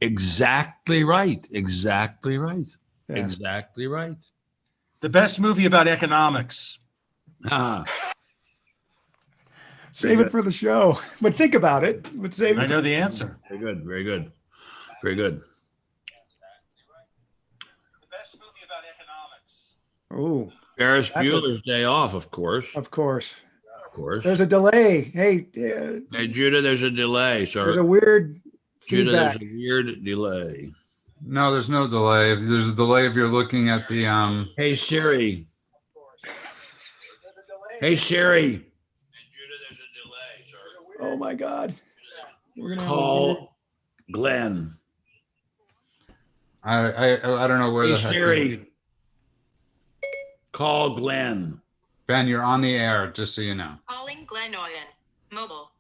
Exactly right. Exactly right. Yeah. Exactly right. The best movie about economics. Ah, Save good. it for the show. But think about it. But save I it. know the answer. very good. Very good. Very good. The best movie about economics. Oh, Ferris That's a- Bueller's Day Off, of course. of course. Of course. There's a delay. Hey, Hey, Judah, there's a delay, sir. there's a weird Judah, feedback. there's a weird delay. No, there's no delay. If there's a delay if you're looking at the Hey, Siri. Hey, Siri. Hey, Judah, there's a delay, sir. Oh my God. We're gonna have a weird- Call Glenn. I don't know where Hey, the heck Siri. Call Glenn. Ben, you're on the air, just so you know. Calling Glen Oyen. Mobile.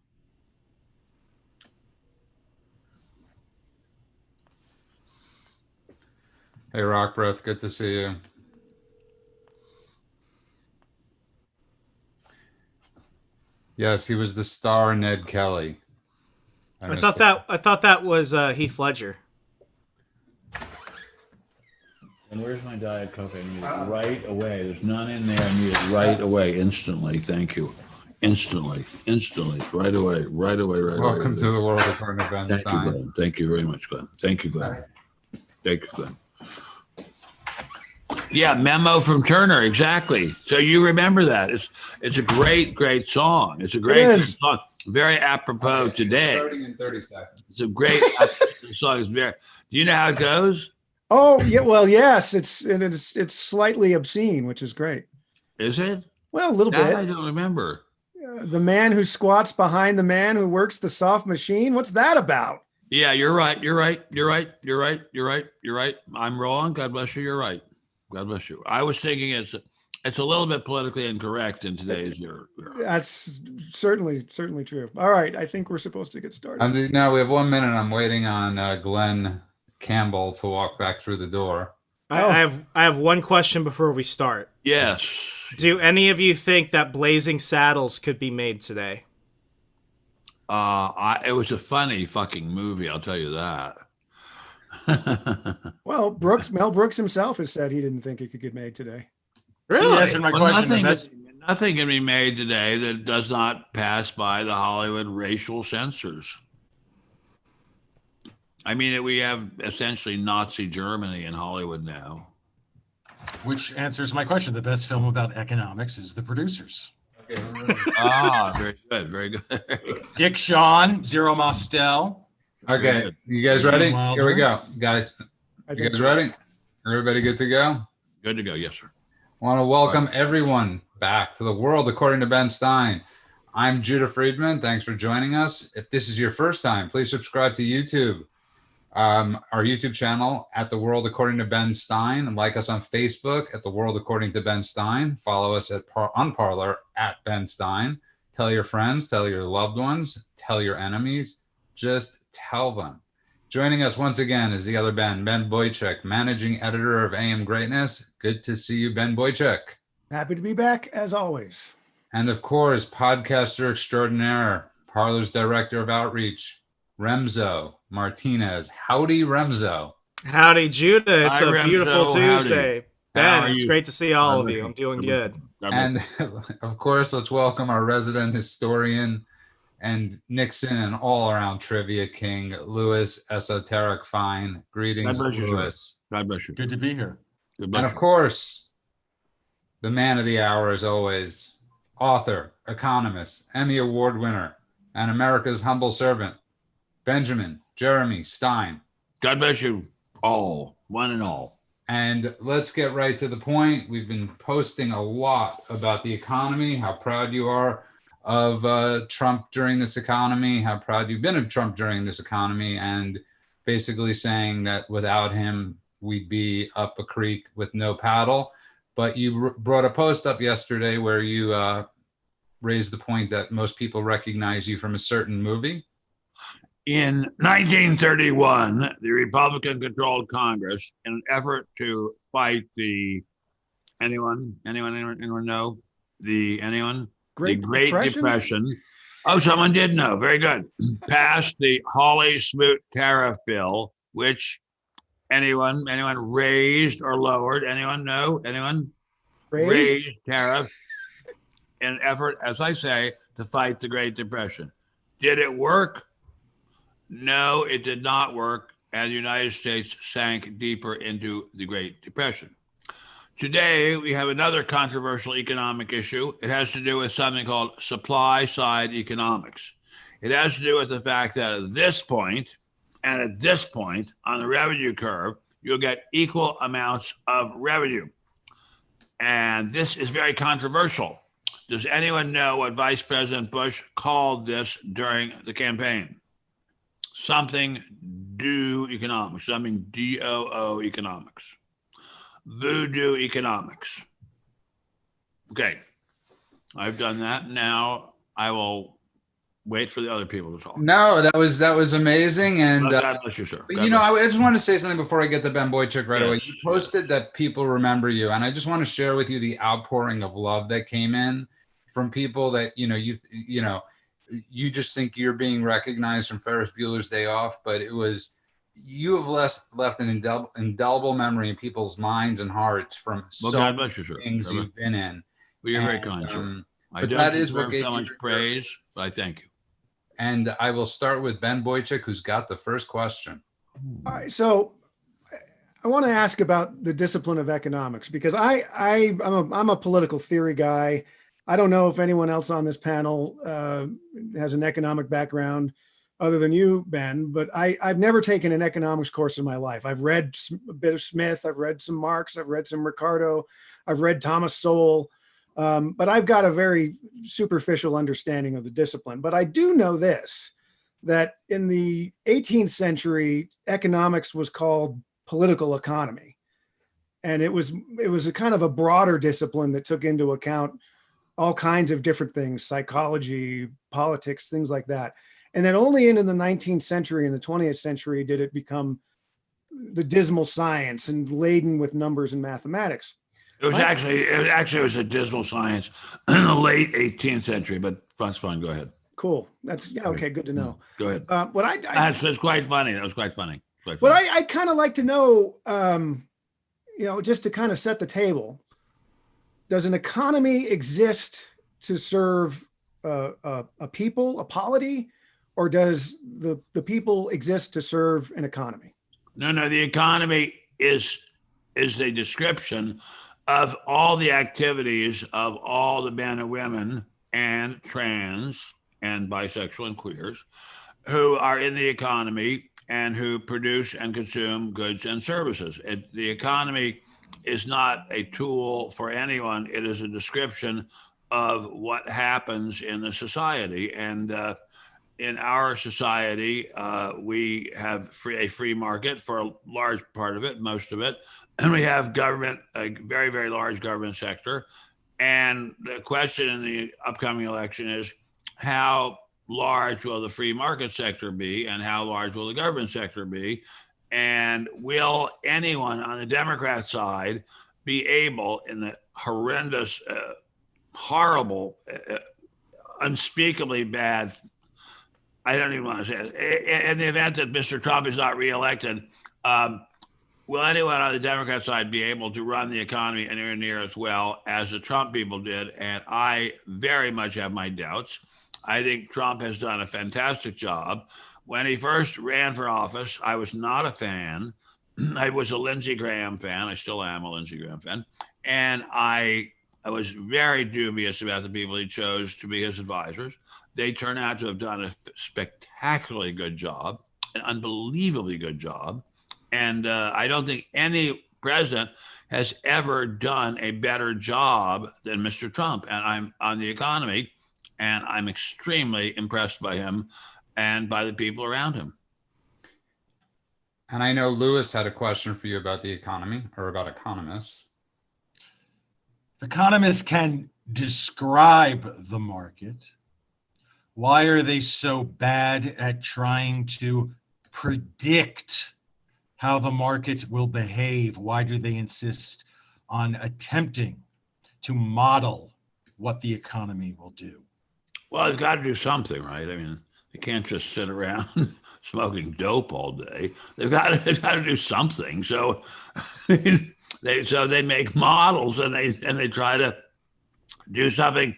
Hey, Rock Breath, good to see you. Yes, he was the star Ned Kelly. I thought that was Heath Ledger. And where's my Diet Coke? I need it right away. There's none in there. I need it right away, instantly. Thank you. Instantly. Right away. Welcome to the world according to Ben Thank you, Stein. Glenn. Thank you very much, Glenn. Thank you, Glenn. Yeah, Memo from Turner, exactly. So you remember that. It's a great song. It's a great song. Very apropos today. Starting in 30 seconds. It's a great song. It's very. Do you know how it goes? Oh yeah, well yes, it's slightly obscene, which is great. Is it? Well, a little That I bit. don't remember. The man who squats behind the man who works the soft machine. What's that about? Yeah, you're right. You're right. I'm wrong. God bless you. You're right. God bless you. I was thinking it's a little bit politically incorrect in today's era. That's certainly true. All right, I think we're supposed to get started. Now we have 1 minute. I'm waiting on Glenn Campbell to walk back through the door. I have one question before we start. Yes. Do any of you think that Blazing Saddles could be made today? It was a funny fucking movie. I'll tell you that. Well, Mel Brooks himself has said he didn't think it could get made today. You answered my Well, question. nothing can be made today that does not pass by the Hollywood racial censors. I mean, we have essentially Nazi Germany in Hollywood now. Which answers my question. The best film about economics is The Producers. Very good, very good. Dick Shawn, Zero Mostel. Okay, you guys ready? Wilder. Here we go, guys. You guys ready? Everybody good to go? Good to go, yes, sir. Want to welcome everyone back to the world according to Ben Stein. I'm Judah Friedman. Thanks for joining us. If this is your first time, please subscribe to YouTube, our YouTube channel at The World According to Ben Stein, and like us on Facebook at The World According to Ben Stein. Follow us on Parler at Ben Stein. Tell your friends, tell your loved ones, tell your enemies. Just tell them. Joining us once again is the other Ben Boychuk, managing editor of AM Greatness. Good to see you, Ben Boychuk. Happy to be back as always. And of course, podcaster extraordinaire, Parler's director of outreach, Remso Martinez. Howdy, Remso. Howdy, Judah. It's Hi, a Remso. beautiful Howdy. Tuesday. How Ben, are it's you? great to see all of God you. bless I'm doing God bless good. God bless And of course, let's welcome our resident historian and Nixon and all-around trivia king, Louis Esoteric Fine. Greetings, God bless you, sir. Louis. God bless you. Good to be here. Good bless And of you. course, the man of the hour, as always, author, economist, Emmy Award winner, and America's humble servant, Benjamin Jeremy Stein. God bless you all, one and all. And let's get right to the point. We've been posting a lot about the economy, how proud you are of Trump during this economy, how proud you've been of Trump during this economy, and basically saying that without him, we'd be up a creek with no paddle. But you brought a post up yesterday where you raised the point that most people recognize you from a certain movie. In 1931, the Republican-controlled Congress, in an effort to fight anyone know? The Great Depression, Oh, someone did know. Very good. Passed the Hawley-Smoot tariff bill, which anyone raised or lowered? Anyone know? Anyone Raised? tariff in effort, as I say, to fight the Great Depression. Did it work? No, it did not work, and the United States sank deeper into the Great Depression. Today, we have another controversial economic issue. It has to do with something called supply-side economics. It has to do with the fact that at this point and at this point on the revenue curve, you'll get equal amounts of revenue. And this is very controversial. Does anyone know what Vice President Bush called this during the campaign? Something do economics, something DOO economics. Voodoo economics. Okay, I've done that. Now I will wait for the other people to talk. No, that was amazing. And God bless you, sir. But I just want to say something before I get to Ben Boychuk right away. You posted that people remember you, and I just want to share with you the outpouring of love that came in from people that you just think you're being recognized from Ferris Bueller's Day Off, but you have left an indelible memory in people's minds and hearts from God bless you, sir. things you've been in. Well, you're very kind, sir. I don't that is what deserve so much praise, but I thank you. And I will start with Ben Boychuk, who's got the first question. All right, so I want to ask about the discipline of economics, because I'm a political theory guy. I don't know if anyone else on this panel has an economic background other than you, Ben, but I've never taken an economics course in my life. I've read a bit of Smith, I've read some Marx, I've read some Ricardo, I've read Thomas Sowell, but I've got a very superficial understanding of the discipline. But I do know this, that in the 18th century, economics was called political economy. And it was a kind of a broader discipline that took into account all kinds of different things, psychology, politics, things like that. And then only in the 19th century and the 20th century did it become the dismal science and laden with numbers and mathematics. It was a dismal science in the late 18th century, but that's fine. Go ahead. Cool. Okay. Good to know. Go ahead. That's quite funny. That was quite funny. What I'd kind of like to know, just to kind of set the table, does an economy exist to serve a people, a polity, or does the people exist to serve an economy? No. The economy is a description of all the activities of all the men and women and trans and bisexual and queers who are in the economy and who produce and consume goods and services. The economy is not a tool for anyone. It is a description of what happens in the society. And in our society, we have a free market for a large part of it, most of it. And we have government, a very, very large government sector. And the question in the upcoming election is, how large will the free market sector be and how large will the government sector be? And will anyone on the Democrat side be able, in the horrendous, horrible, unspeakably bad, I don't even want to say it, in the event that Mr. Trump is not reelected, will anyone on the Democrat side be able to run the economy anywhere near as well as the Trump people did? And I very much have my doubts. I think Trump has done a fantastic job. When he first ran for office, I was not a fan. I was a Lindsey Graham fan. I still am a Lindsey Graham fan. And I was very dubious about the people he chose to be his advisors. They turn out to have done a spectacularly good job, an unbelievably good job. And I don't think any president has ever done a better job than Mr. Trump. And I'm on the economy, and I'm extremely impressed by him and by the people around him. And I know Lewis had a question for you about the economy or about economists. Economists can describe the market. Why are they so bad at trying to predict how the market will behave? Why do they insist on attempting to model what the economy will do? Well, they've got to do something, right? I mean, they can't just sit around smoking dope all day. They've got to do something. So they make models and they try to do something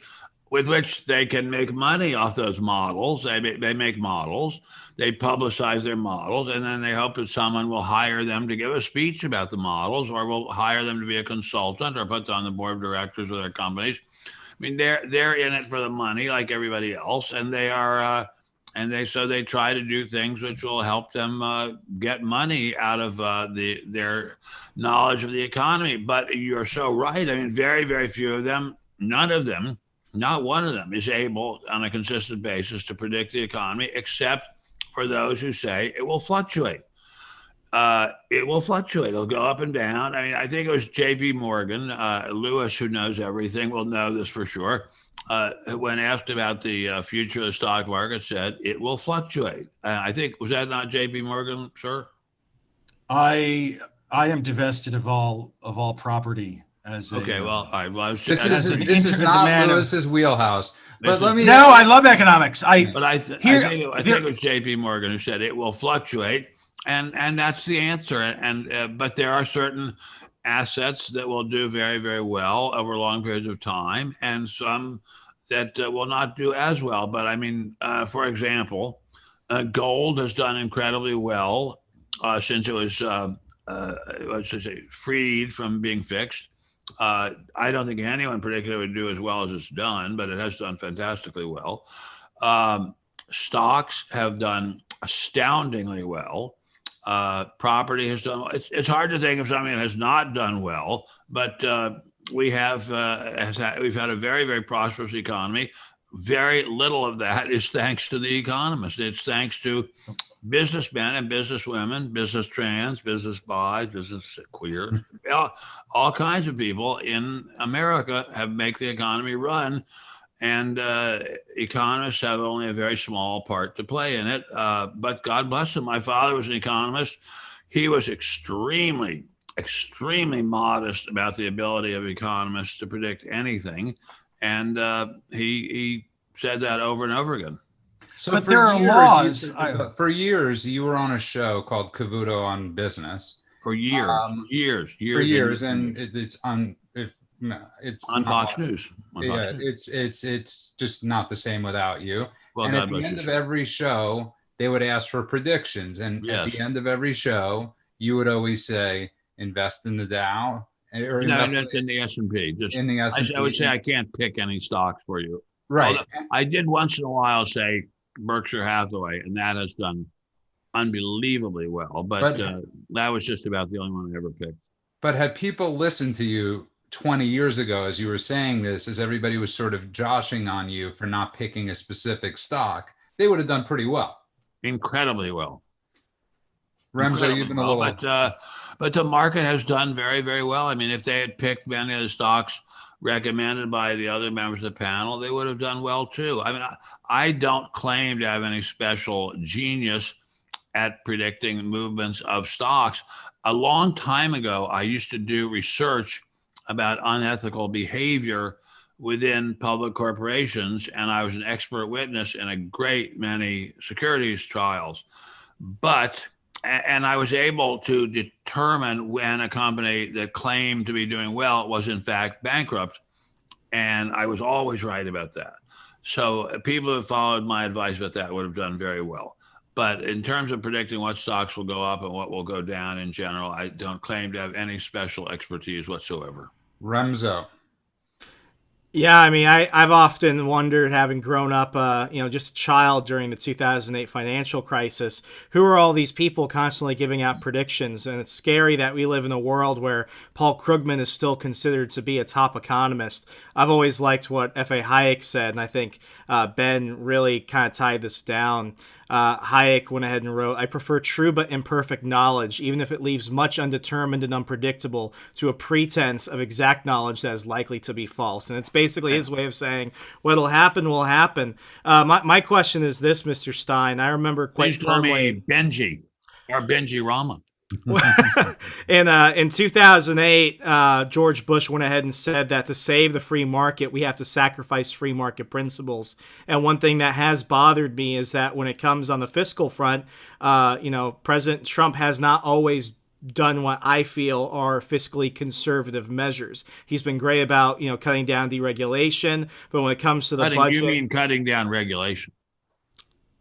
with which they can make money off those models. They make models, they publicize their models, and then they hope that someone will hire them to give a speech about the models, or will hire them to be a consultant, or put on the board of directors of their companies. I mean, they're in it for the money, like everybody else, and they are. So they try to do things which will help them get money out of their knowledge of the economy. But you're so right. I mean, very, very few of them, none of them, not one of them is able on a consistent basis to predict the economy, except for those who say it will fluctuate. It will fluctuate. It'll go up and down. I mean, I think it was J.P. Morgan, Lewis, who knows everything, will know this for sure. When asked about the future of the stock market, said it will fluctuate. I think, was that not J.P. Morgan, sir? I am divested of all property as a, Okay, well, all right. Well, This as an is as a not man of- Lewis's wheelhouse. But let me. No, I love economics. I think it was J.P. Morgan who said it will fluctuate, and that's the answer. And but there are certain assets that will do very, very well over long periods of time, and some that will not do as well. But I mean, for example, gold has done incredibly well since it was let's just say freed from being fixed. I don't think anyone predicted it would do as well as it's done, but it has done fantastically well. Stocks have done astoundingly well. Property has done well. It's hard to think of something that has not done well, but we've had a very, very prosperous economy. Very little of that is thanks to the economists. It's thanks to businessmen and businesswomen, business trans, business bis, business queer, all kinds of people in America have make the economy run, and economists have only a very small part to play in it. But God bless him. My father was an economist. He was extremely, extremely modest about the ability of economists to predict anything, and he said that over and over again. So But for there are years, laws. for years, you were on a show called Cavuto on Business. For years, For years, and it's on. It's on not Fox on- News. On Yeah, Fox News. it's just not the same without you. Well, And God at the bless end you, of sir. every show, they would ask for predictions, and at Yes. the end of every show, you would always say, "Invest in the Dow," or No, invest in the S&P. Just in the S&P. I would say I can't pick any stocks for you. Right. Although I did once in a while say Berkshire Hathaway, and that has done unbelievably well. But that was just about the only one I ever picked. But had people listened to you 20 years ago, as you were saying this, as everybody was sort of joshing on you for not picking a specific stock, they would have done pretty well. Incredibly well. Remso, you've been a little. But the market has done very, very well. I mean, if they had picked many of the stocks recommended by the other members of the panel, they would have done well too. I mean, I don't claim to have any special genius at predicting movements of stocks. A long time ago, I used to do research about unethical behavior within public corporations, and I was an expert witness in a great many securities trials. And I was able to determine when a company that claimed to be doing well was in fact bankrupt. And I was always right about that. So people who followed my advice about that would have done very well. But in terms of predicting what stocks will go up and what will go down in general, I don't claim to have any special expertise whatsoever. Remso. Yeah, I mean, I've often wondered, having grown up, just a child during the 2008 financial crisis, who are all these people constantly giving out predictions? And it's scary that we live in a world where Paul Krugman is still considered to be a top economist. I've always liked what F.A. Hayek said, and I think Ben really kind of tied this down. Hayek went ahead and wrote, "I prefer true but imperfect knowledge, even if it leaves much undetermined and unpredictable, to a pretense of exact knowledge that is likely to be false." And it's basically his way of saying what'll happen will happen. My question is this, Mr. Stein. I remember quite Please call firmly. me Benji or Benji Rama. In 2008, George Bush went ahead and said that to save the free market, we have to sacrifice free market principles. And one thing that has bothered me is that when it comes on the fiscal front, President Trump has not always done what I feel are fiscally conservative measures. He's been great about, cutting down deregulation, but when it comes to the budget, you mean cutting down regulation?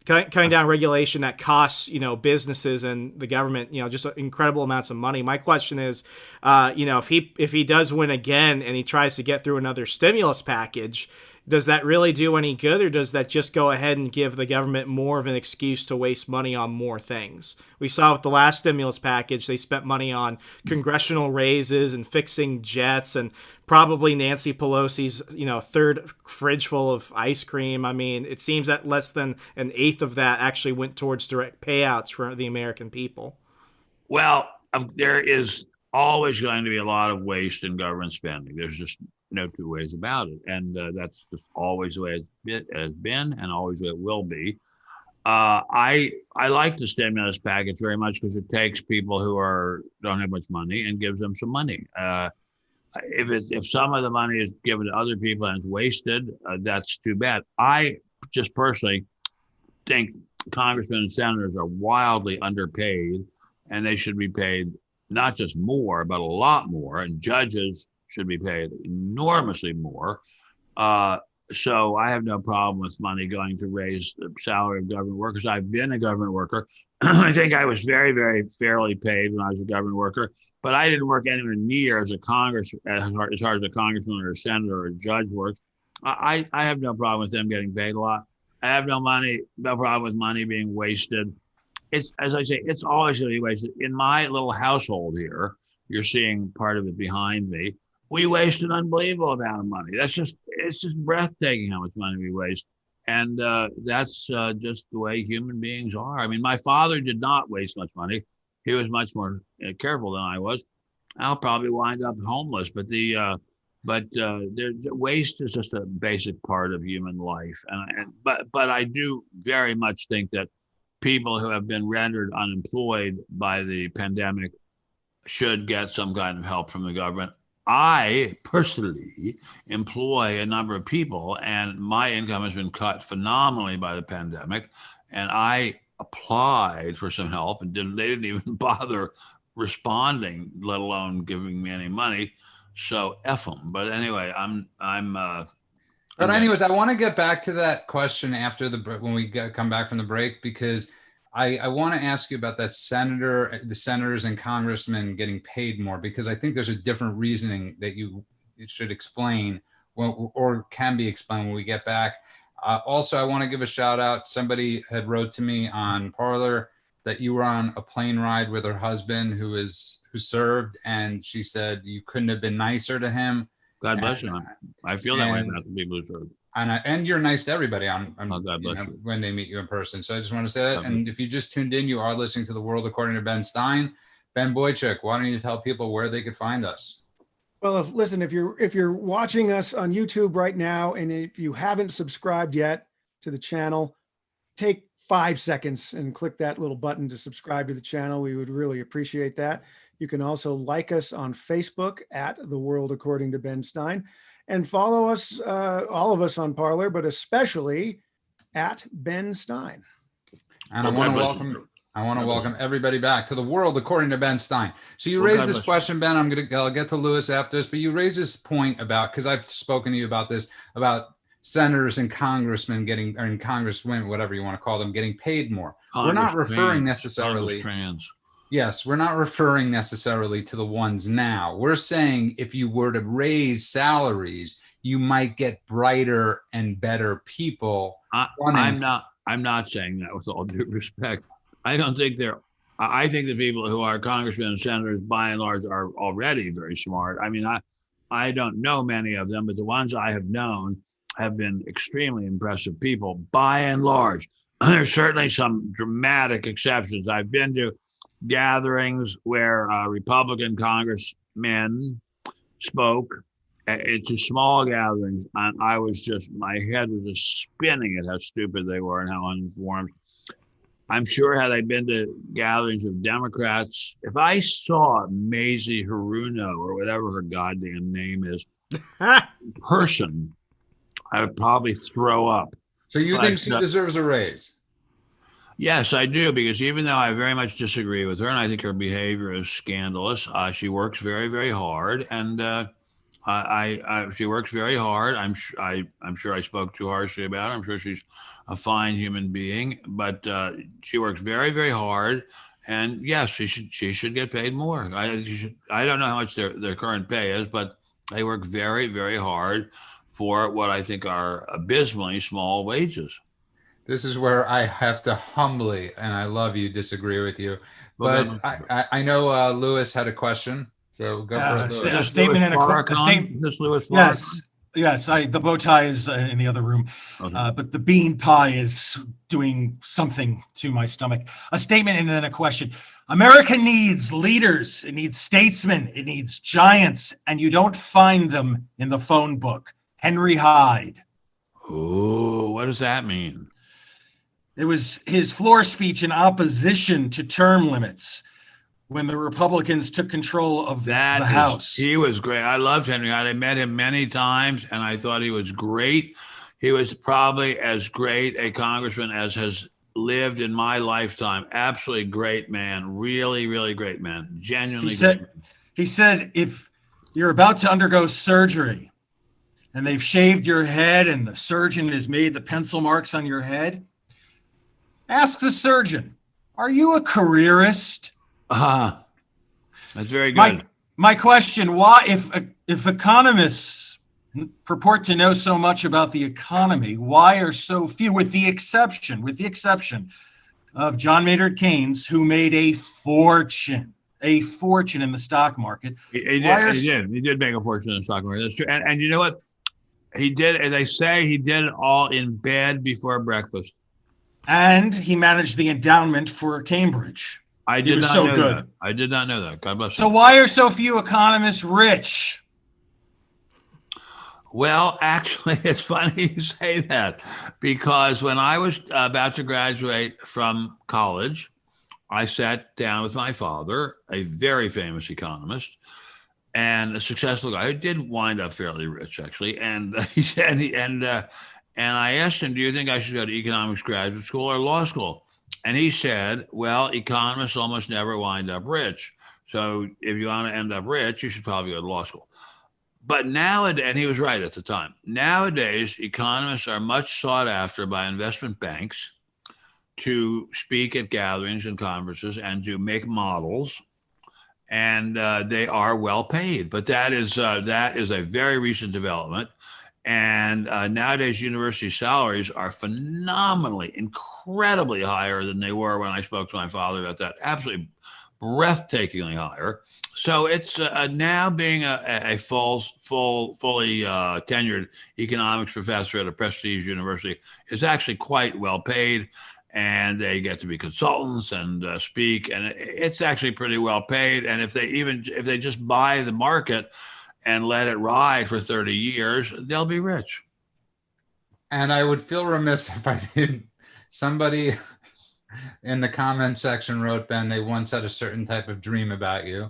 Cutting down regulation that costs, businesses and the government, just incredible amounts of money. My question is, if he does win again and he tries to get through another stimulus package, does that really do any good, or does that just go ahead and give the government more of an excuse to waste money on more things? We saw with the last stimulus package, they spent money on congressional raises and fixing jets and probably Nancy Pelosi's, third fridge full of ice cream. I mean, it seems that less than an eighth of that actually went towards direct payouts for the American people. Well, there is always going to be a lot of waste in government spending. There's just no two ways about it. And that's just always the way it has been and always the way it will be. I like the stimulus package very much because it takes people who don't have much money and gives them some money. If some of the money is given to other people and it's wasted, that's too bad. I just personally think congressmen and senators are wildly underpaid, and they should be paid not just more, but a lot more. And judges should be paid enormously more. So I have no problem with money going to raise the salary of government workers. I've been a government worker. I think I was very, very fairly paid when I was a government worker, but I didn't work anywhere near as hard as a congressman or a senator or a judge works. I have no problem with them getting paid a lot. I have no problem with money being wasted. It's, as I say, it's always going to be wasted. In my little household here, you're seeing part of it behind me. We waste an unbelievable amount of money. It's just breathtaking how much money we waste. And that's just the way human beings are. I mean, my father did not waste much money. He was much more careful than I was. I'll probably wind up homeless, but waste is just a basic part of human life. But I do very much think that people who have been rendered unemployed by the pandemic should get some kind of help from the government. I personally employ a number of people, and my income has been cut phenomenally by the pandemic. And I applied for some help, and they didn't even bother responding, let alone giving me any money. So F them. But anyway, But anyways, I want to get back to that question after when we come back from the break, because I want to ask you about the senators and congressmen getting paid more, because I think there's a different reasoning that you should explain or can be explained when we get back. Also, I want to give a shout out. Somebody had wrote to me on Parler that you were on a plane ride with her husband who served, and she said you couldn't have been nicer to him. God bless you. I feel that way about the people who served. And you're nice to everybody God bless you. When they meet you in person. So I just want to say that. And if you just tuned in, you are listening to The World According to Ben Stein. Ben Boychuk, why don't you tell people where they could find us? Well, listen, if you're watching us on YouTube right now, and if you haven't subscribed yet to the channel, take 5 seconds and click that little button to subscribe to the channel. We would really appreciate that. You can also like us on Facebook at The World According to Ben Stein. And follow us, all of us on Parler, but especially at Ben Stein. And I want to welcome everybody back to The World According to Ben Stein. So you raised this question, Ben. I'll get to Lewis after this, but you raised this point about, because I've spoken to you about this, about senators and congressmen and congresswomen, whatever you want to call them, getting paid more. We're not referring necessarily. Yes, we're not referring necessarily to the ones now. We're saying if you were to raise salaries, you might get brighter and better people. I'm not saying that with all due respect. I think the people who are congressmen and senators, by and large, are already very smart. I mean, I don't know many of them, but the ones I have known have been extremely impressive people, by and large. There's certainly some dramatic exceptions. I've been to gatherings where Republican congressmen spoke. It's small gatherings, and my head was just spinning at how stupid they were and how uninformed. I'm sure had I been to gatherings of Democrats, if I saw Mazie Hirono or whatever her goddamn name is, person, I would probably throw up. So you think she deserves a raise? Yes, I do, because even though I very much disagree with her, and I think her behavior is scandalous, she works very, very hard, and she works very hard. I'm sure I spoke too harshly about her. I'm sure she's a fine human being, but she works very, very hard, and yes, she should get paid more. I don't know how much their current pay is, but they work very, very hard for what I think are abysmally small wages. This is where I have to humbly, and I love you, disagree with you. But I know Lewis had a question, so go for it. A statement and a statement. Is this Lewis? Yes. The bow tie is in the other room, Okay. but the bean pie is doing something to my stomach. A statement and then a question. America needs leaders. It needs statesmen. It needs giants, and you don't find them in the phone book. Henry Hyde. Oh, what does that mean? It was his floor speech in opposition to term limits when the Republicans took control of the House. He was great. I loved Henry Hyde. I met him many times, and I thought he was great. He was probably as great a congressman as has lived in my lifetime. Absolutely great man. Really, really great man. Genuinely great man. He said, if you're about to undergo surgery and they've shaved your head and the surgeon has made the pencil marks on your head, ask the surgeon, are you a careerist? That's very good. My question, why, if economists purport to know so much about the economy, why are so few, with the exception of John Maynard Keynes, who made a fortune in the stock market? He did make a fortune in the stock market. That's true. And you know what? He did, as they say, he did it all in bed before breakfast. And he managed the endowment for Cambridge. I did not know that. I did not know that. God bless him. So why are so few economists rich? Well, actually, it's funny you say that, because when I was about to graduate from college, I sat down with my father, a very famous economist and a successful guy who did wind up fairly rich, actually. And and I asked him, do you think I should go to economics graduate school or law school? And he said, well, economists almost never wind up rich. So if you want to end up rich, you should probably go to law school. But nowadays, and he was right at the time, nowadays, economists are much sought after by investment banks to speak at gatherings and conferences and to make models. And they are well paid. But that is a very recent development. And nowadays, university salaries are phenomenally, incredibly higher than they were when I spoke to my father about that. Absolutely breathtakingly higher. So it's now being a fully tenured economics professor at a prestige university is actually quite well paid. And they get to be consultants and speak, and it's actually pretty well paid. And if they just buy the market and let it ride for 30 years, they'll be rich. And I would feel remiss if I didn't. Somebody in the comment section wrote, Ben, they once had a certain type of dream about you.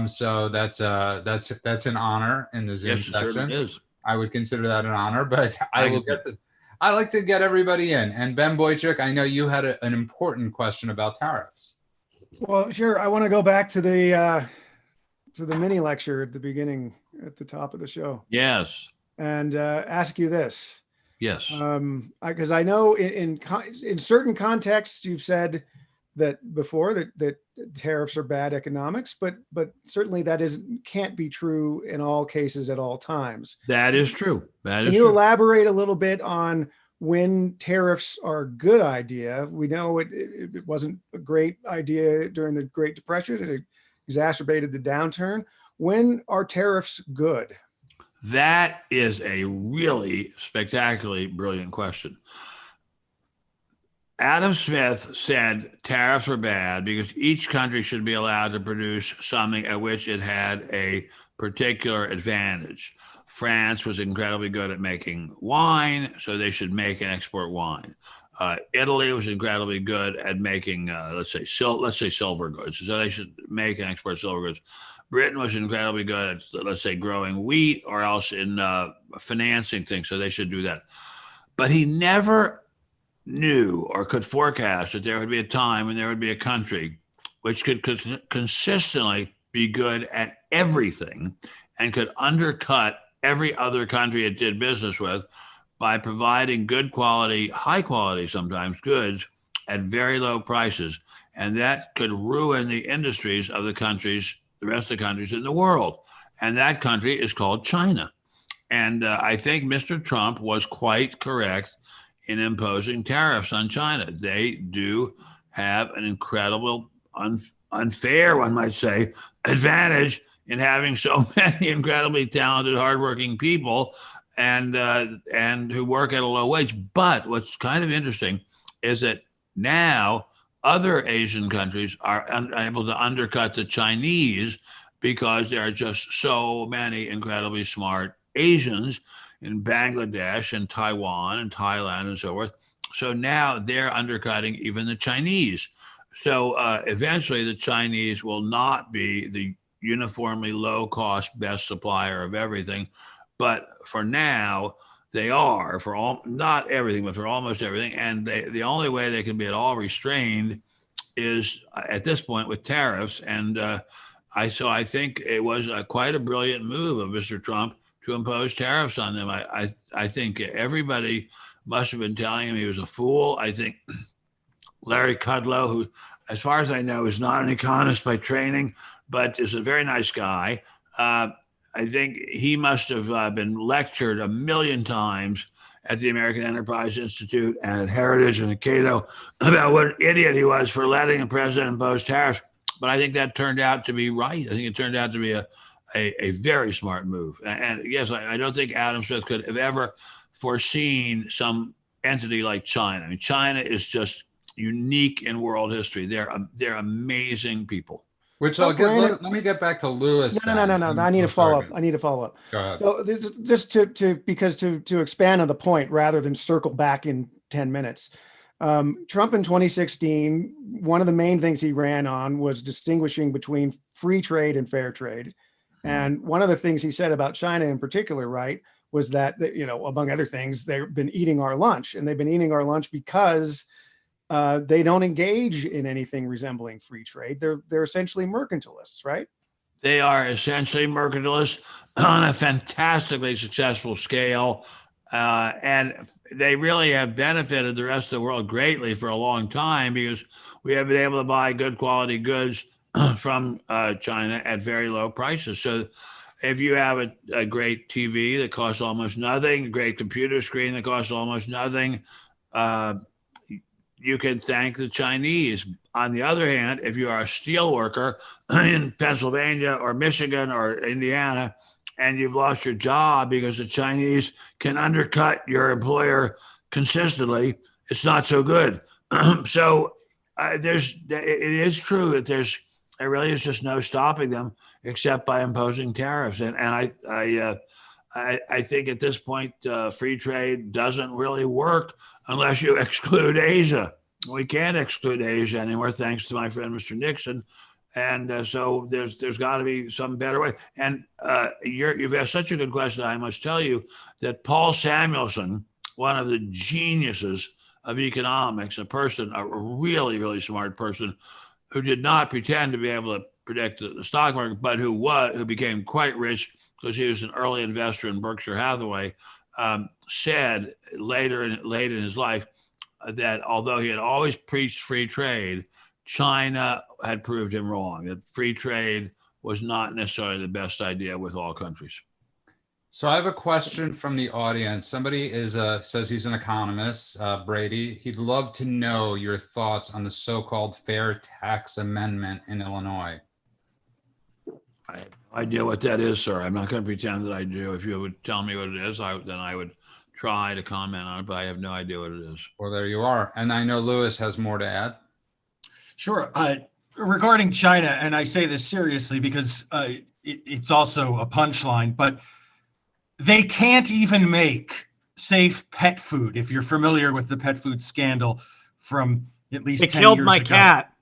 So that's an honor in the Zoom section. It certainly is. I would consider that an honor, but I like to get everybody in. And Ben Boychuk, I know you had an important question about tariffs. Well, sure. I want to go back to the mini lecture at the beginning, at the top of the show. Yes. And ask you this. Yes. Because I know in certain contexts you've said that before that tariffs are bad economics, but certainly that can't be true in all cases at all times. That is true. Can you elaborate a little bit on when tariffs are a good idea? We know it wasn't a great idea during the Great Depression. It exacerbated the downturn. When are tariffs good? That is a really spectacularly brilliant question. Adam Smith said tariffs are bad because each country should be allowed to produce something at which it had a particular advantage. France was incredibly good at making wine, so they should make and export wine. Italy was incredibly good at making, let's say silver goods. So they should make and export silver goods. Britain was incredibly good at, let's say, growing wheat or else in financing things. So they should do that. But he never knew or could forecast that there would be a time when there would be a country which could consistently be good at everything and could undercut every other country it did business with by providing good quality, high quality sometimes goods at very low prices. And that could ruin the industries of the rest of the countries in the world. And that country is called China. And I think Mr. Trump was quite correct in imposing tariffs on China. They do have an incredible, unfair, one might say, advantage in having so many incredibly talented, hardworking people and who work at a low wage. But what's kind of interesting is that now other Asian countries are unable to undercut the Chinese because there are just so many incredibly smart Asians in Bangladesh and Taiwan and Thailand and so forth. So now they're undercutting even the Chinese. So eventually the Chinese will not be the uniformly low cost best supplier of everything. But for now, they are for all, not everything, but for almost everything. And the only way they can be at all restrained is at this point with tariffs. And I think it was quite a brilliant move of Mr. Trump to impose tariffs on them. I think everybody must have been telling him he was a fool. I think Larry Kudlow, who, as far as I know, is not an economist by training, but is a very nice guy. I think he must have been lectured a million times at the American Enterprise Institute and at Heritage and at Cato about what an idiot he was for letting the president impose tariffs. But I think that turned out to be right. I think it turned out to be a very smart move. And yes, I don't think Adam Smith could have ever foreseen some entity like China. I mean, China is just unique in world history. They're amazing people. Which let me get back to Lewis. No. I need to follow up. Go ahead. So just to expand on the point rather than circle back in 10 minutes. Trump in 2016, one of the main things he ran on was distinguishing between free trade and fair trade. And one of the things he said about China in particular, right, was that, among other things, they've been eating our lunch, and they've been eating our lunch because they don't engage in anything resembling free trade. They're essentially mercantilists, right? They are essentially mercantilists on a fantastically successful scale. And they really have benefited the rest of the world greatly for a long time because we have been able to buy good quality goods from China at very low prices. So if you have a great TV that costs almost nothing, a great computer screen that costs almost nothing, you can thank the Chinese. On the other hand, if you are a steel worker in Pennsylvania or Michigan or Indiana, and you've lost your job because the Chinese can undercut your employer consistently, it's not so good. So it is true that there really is just no stopping them except by imposing tariffs. And I think at this point, free trade doesn't really work unless you exclude Asia. We can't exclude Asia anymore, thanks to my friend, Mr. Nixon. And so there's got to be some better way. And you've asked such a good question. I must tell you that Paul Samuelson, one of the geniuses of economics, a really, really smart person who did not pretend to be able to predict the stock market, but who became quite rich because he was an early investor in Berkshire Hathaway, said late in his life that although he had always preached free trade, China had proved him wrong, that free trade was not necessarily the best idea with all countries. So I have a question from the audience. Somebody says he's an economist, Brady. He'd love to know your thoughts on the so-called fair tax amendment in Illinois. I have no idea what that is, sir. I'm not going to pretend that I do. If you would tell me what it is, then I would try to comment on it, but I have no idea what it is. Well, there you are. And I know Lewis has more to add. Sure. Regarding China, and I say this seriously because it's also a punchline, but they can't even make safe pet food, if you're familiar with the pet food scandal from at least It 10 killed years my ago. cat.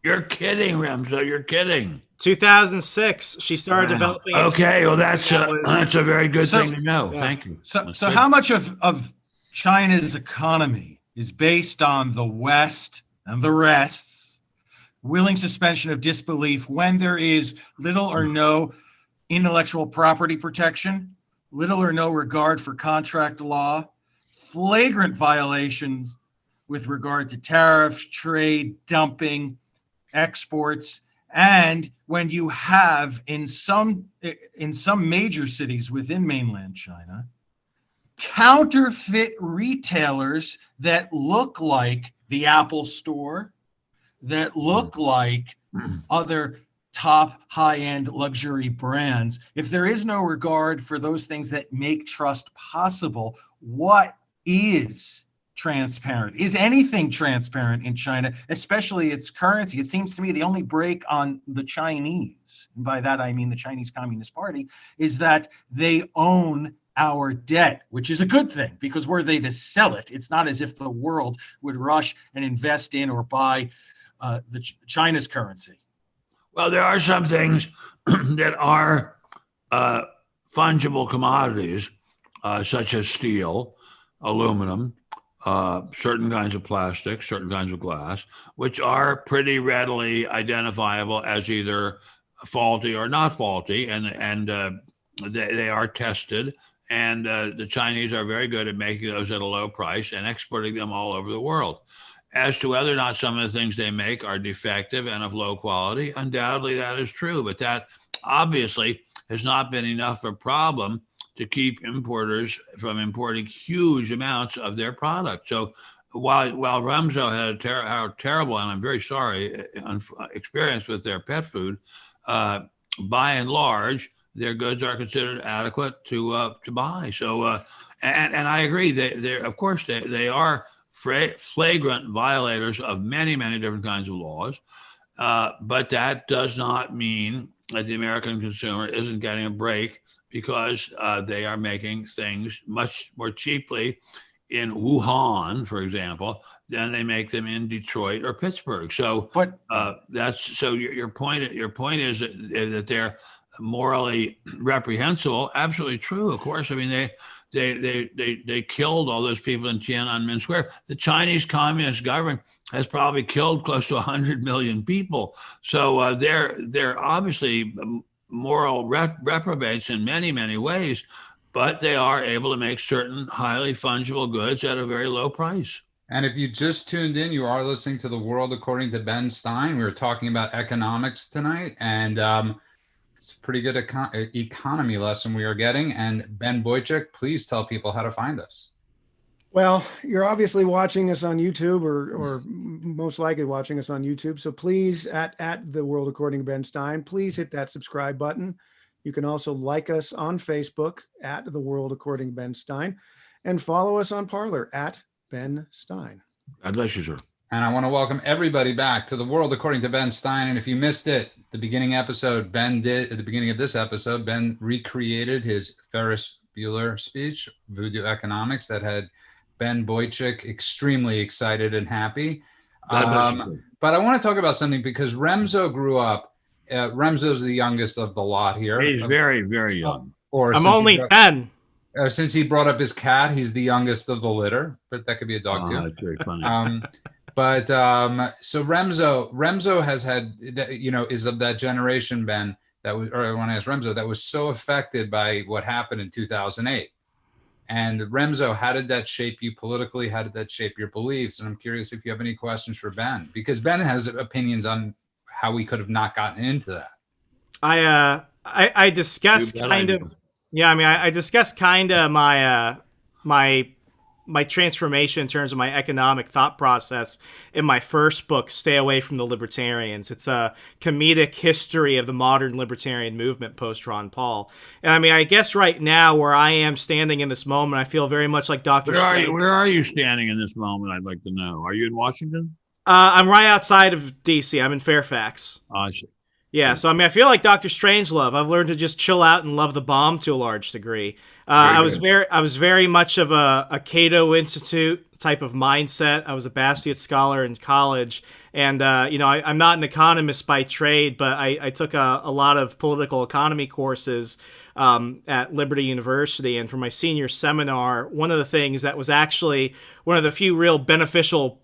You're kidding, Remso. You're kidding. 2006, she started Wow. developing. Okay, well, that's That a very good So- thing to know. Yeah. Thank you. So, That's so good. how much of China's economy is based on the West and the rest's willing suspension of disbelief when there is little or no intellectual property protection, little or no regard for contract law, flagrant violations with regard to tariffs, trade, dumping, exports, and when you have in some major cities within mainland China, counterfeit retailers that look like the Apple Store, that look like other top high-end luxury brands. If there is no regard for those things that make trust possible, what is transparent? Is anything transparent in China, especially its currency? It seems to me the only break on the Chinese, and by that I mean the Chinese Communist Party, is that they own our debt, which is a good thing, because were they to sell it, it's not as if the world would rush and invest in or buy China's currency. Well, there are some things that are fungible commodities, such as steel, aluminum, certain kinds of plastic, certain kinds of glass, which are pretty readily identifiable as either faulty or not faulty, and they are tested. And the Chinese are very good at making those at a low price and exporting them all over the world. As to whether or not some of the things they make are defective and of low quality, undoubtedly that is true, but that obviously has not been enough of a problem to keep importers from importing huge amounts of their product. So while Remso had a terrible, and I'm very sorry, experience with their pet food, by and large, their goods are considered adequate to buy. So, and I agree, they of course they are flagrant violators of many, many different kinds of laws. But that does not mean that the American consumer isn't getting a break, because they are making things much more cheaply in Wuhan, for example, than they make them in Detroit or Pittsburgh. So that's so your point. Your point is that they're morally reprehensible. Absolutely true. Of course. I mean, they killed all those people in Tiananmen Square. The Chinese Communist government has probably killed close to 100 million people. So they're obviously moral reprobates in many, many ways, but they are able to make certain highly fungible goods at a very low price. And if you just tuned in, you are listening to The World According to Ben Stein. We were talking about economics tonight, and it's a pretty good economy lesson we are getting. And Ben Boychuk, please tell people how to find us. Well, you're obviously watching us on YouTube, or most likely watching us on YouTube. So please, at The World According to Ben Stein, please hit that subscribe button. You can also like us on Facebook at The World According to Ben Stein, and follow us on Parler at Ben Stein. God bless you, sir. And I want to welcome everybody back to The World According to Ben Stein. And if you missed it, the beginning episode, at the beginning of this episode, Ben recreated his Ferris Bueller speech, Voodoo Economics, that had Ben Boychuk extremely excited and happy. But I want to talk about something, because Remso grew up. Remso's the youngest of the lot here. He's very, very young. I'm only 10. Since he brought up his cat, he's the youngest of the litter, but that could be a dog too. That's very funny. So Remso has had, is of that generation, Ben, that was, or I want to ask Remso, that was so affected by what happened in 2008. And Remso, how did that shape you politically? How did that shape your beliefs? And I'm curious if you have any questions for Ben, because Ben has opinions on how we could have not gotten into that. I discussed kind of, I discussed kind of my transformation in terms of my economic thought process in my first book, Stay Away from the Libertarians. It's a comedic history of the modern libertarian movement post Ron Paul. And I mean, I guess right now where I am standing in this moment, I feel very much like Dr. Strange. Where are you standing in this moment? I'd like to know. Are you in Washington? I'm right outside of DC. I'm in Fairfax. I see. Yeah, so I mean, I feel like Dr. Strangelove. I've learned to just chill out and love the bomb to a large degree. Very I was very much of a Cato Institute type of mindset. I was a Bastiat scholar in college, and I'm not an economist by trade, but I took a lot of political economy courses at Liberty University, and for my senior seminar, one of the things that was actually one of the few real beneficial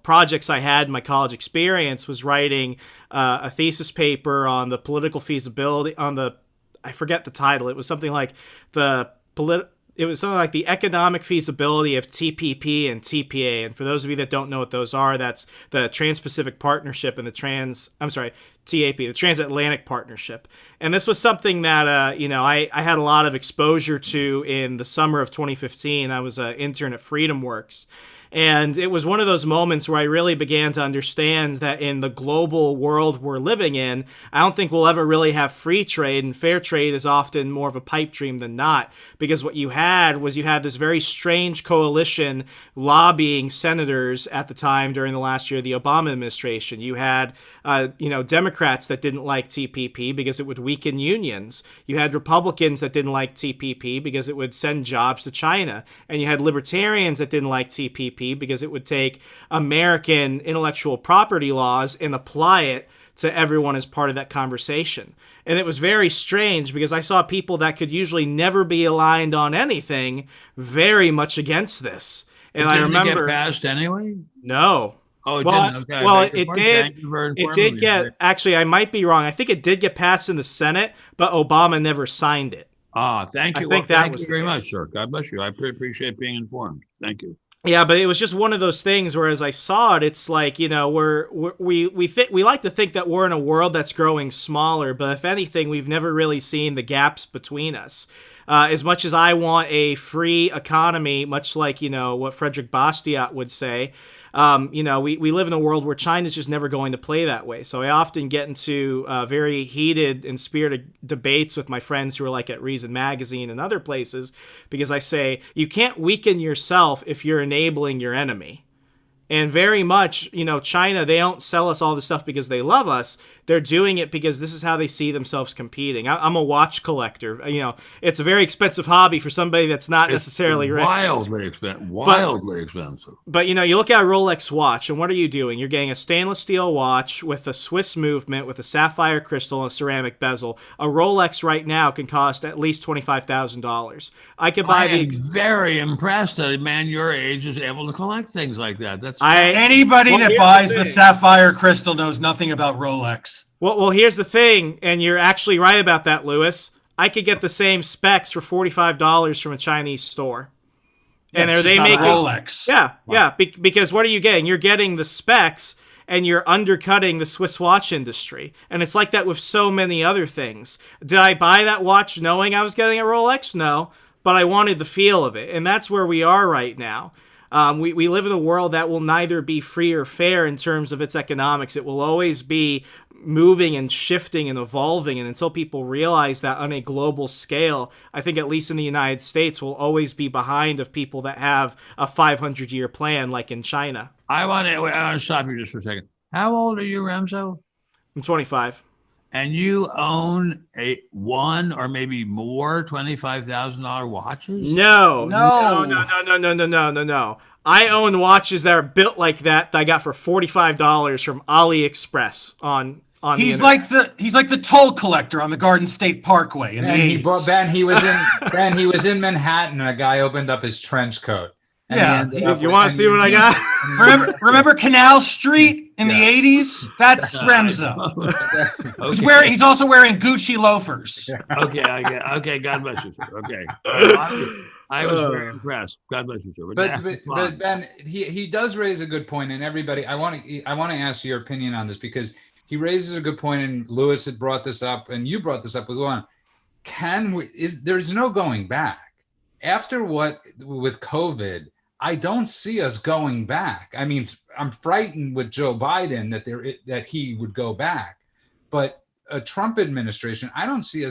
projects I had in my college experience was writing a thesis paper on the political feasibility I forget the title. It was something like it was something like the economic feasibility of TPP and TPA. And for those of you that don't know what those are, that's the Trans-Pacific Partnership and TAP, the Transatlantic Partnership. And this was something that, I had a lot of exposure to in the summer of 2015. I was an intern at FreedomWorks. And it was one of those moments where I really began to understand that in the global world we're living in, I don't think we'll ever really have free trade, and fair trade is often more of a pipe dream than not. Because what you had this very strange coalition lobbying senators at the time during the last year of the Obama administration. You had, Democrats that didn't like TPP because it would weaken unions. You had Republicans that didn't like TPP because it would send jobs to China. And you had libertarians that didn't like TPP because it would take American intellectual property laws and apply it to everyone as part of that conversation. And it was very strange because I saw people that could usually never be aligned on anything very much against this. And I remember it get passed anyway? No. Oh, it well, didn't. Okay. Well, Thank you for it informing did me. get, actually, I might be wrong. I think it did get passed in the Senate, but Obama never signed it. Thank you. I think that was you the very case. much, sir. God bless you. I appreciate being informed. Thank you. Yeah, but it was just one of those things where, as I saw it, it's like, we like to think that we're in a world that's growing smaller, but if anything, we've never really seen the gaps between us. As much as I want a free economy, much like, what Frederick Bastiat would say, we live in a world where China's just never going to play that way. So I often get into very heated and spirited debates with my friends who are like at Reason Magazine and other places, because I say, you can't weaken yourself if you're enabling your enemy. And very much, China, they don't sell us all this stuff because they love us. They're doing it because this is how they see themselves competing. I'm a watch collector. It's a very expensive hobby for somebody that's not necessarily rich. Wildly expensive. But, you look at a Rolex watch, and what are you doing? You're getting a stainless steel watch with a Swiss movement, with a sapphire crystal and a ceramic bezel. A Rolex right now can cost at least $25,000. I could buy I am very impressed that a man your age is able to collect things like that. That's Anybody that buys the sapphire crystal knows nothing about Rolex. Well, here's the thing, and you're actually right about that, Lewis. I could get the same specs for $45 from a Chinese store. And are they making Rolex? Yeah, because what are you getting? You're getting the specs, and you're undercutting the Swiss watch industry. And it's like that with so many other things. Did I buy that watch knowing I was getting a Rolex? No, but I wanted the feel of it, and that's where we are right now. We live in a world that will neither be free or fair in terms of its economics. It will always be moving and shifting and evolving. And until people realize that on a global scale, I think at least in the United States, we'll always be behind of people that have a 500-year plan like in China. I want to stop you just for a second. How old are you, Remso? I'm 25. And you own one or maybe more $25,000 watches? No. No. I own watches that are built like that I got for $45 from AliExpress on He's like the toll collector on the Garden State Parkway. He was in Manhattan, and a guy opened up his trench coat. You want to see what I got? Remember Canal Street in the 80s? That's Remso. Okay. He's also wearing Gucci loafers. Okay, God bless you, sir. Okay. I was very impressed. God bless you, sir. But Ben, he does raise a good point, and everybody, I want to ask your opinion on this, because he raises a good point, and Lewis had brought this up, and you brought this up as well. There's no going back. After with COVID, I don't see us going back. I mean, I'm frightened with Joe Biden that he would go back, but a Trump administration, I don't see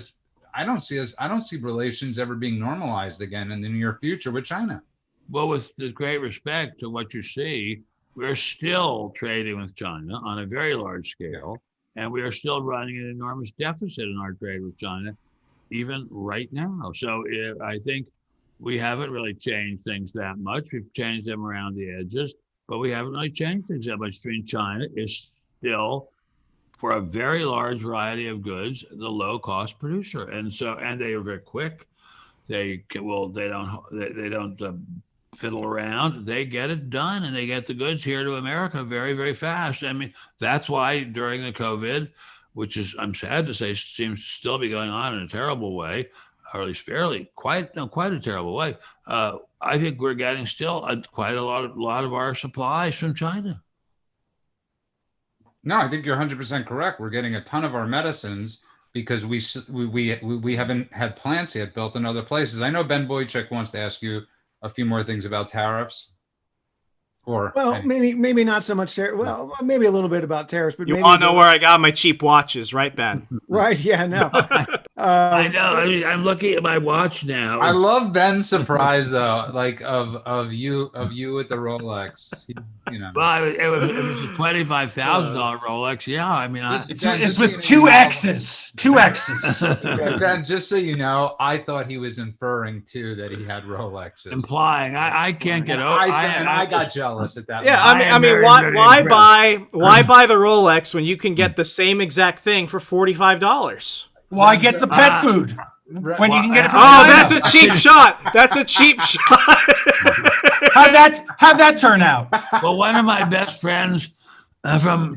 relations ever being normalized again in the near future with China. Well, with the great respect to what you see, we're still trading with China on a very large scale. And we are still running an enormous deficit in our trade with China, even right now. So I think we haven't really changed things that much. We've changed them around the edges, but we haven't really changed things that much. China is still, for a very large variety of goods, the low cost producer. And they are very quick. They don't fiddle around. They get it done, and they get the goods here to America very, very fast. I mean, that's why during the COVID, which is, I'm sad to say, seems to still be going on in a terrible way, or at least quite a terrible way. I think we're getting still quite a lot of our supplies from China. No, I think you're 100% correct. We're getting a ton of our medicines because we haven't had plants yet built in other places. I know Ben Boychuk wants to ask you a few more things about tariffs. Maybe not so much tariffs. Well, maybe a little bit about tariffs. But you want to know where I got my cheap watches, right, Ben? Right? Yeah. No. I know. I'm looking at my watch now. I love Ben's surprise though, like of you with the Rolex. Well, it was a $25,000 Rolex. Yeah, I mean, it's with two X's. Two X's. Ben, just so you know, I thought he was inferring too that he had Rolexes. Implying I can't get over. I got jealous at that. Yeah, moment. I mean, why buy the Rolex when you can get the same exact thing for $45? Why get the pet food when you can get it from China? That's a cheap shot. That's a cheap shot. How'd that turn out? Well, one of my best friends from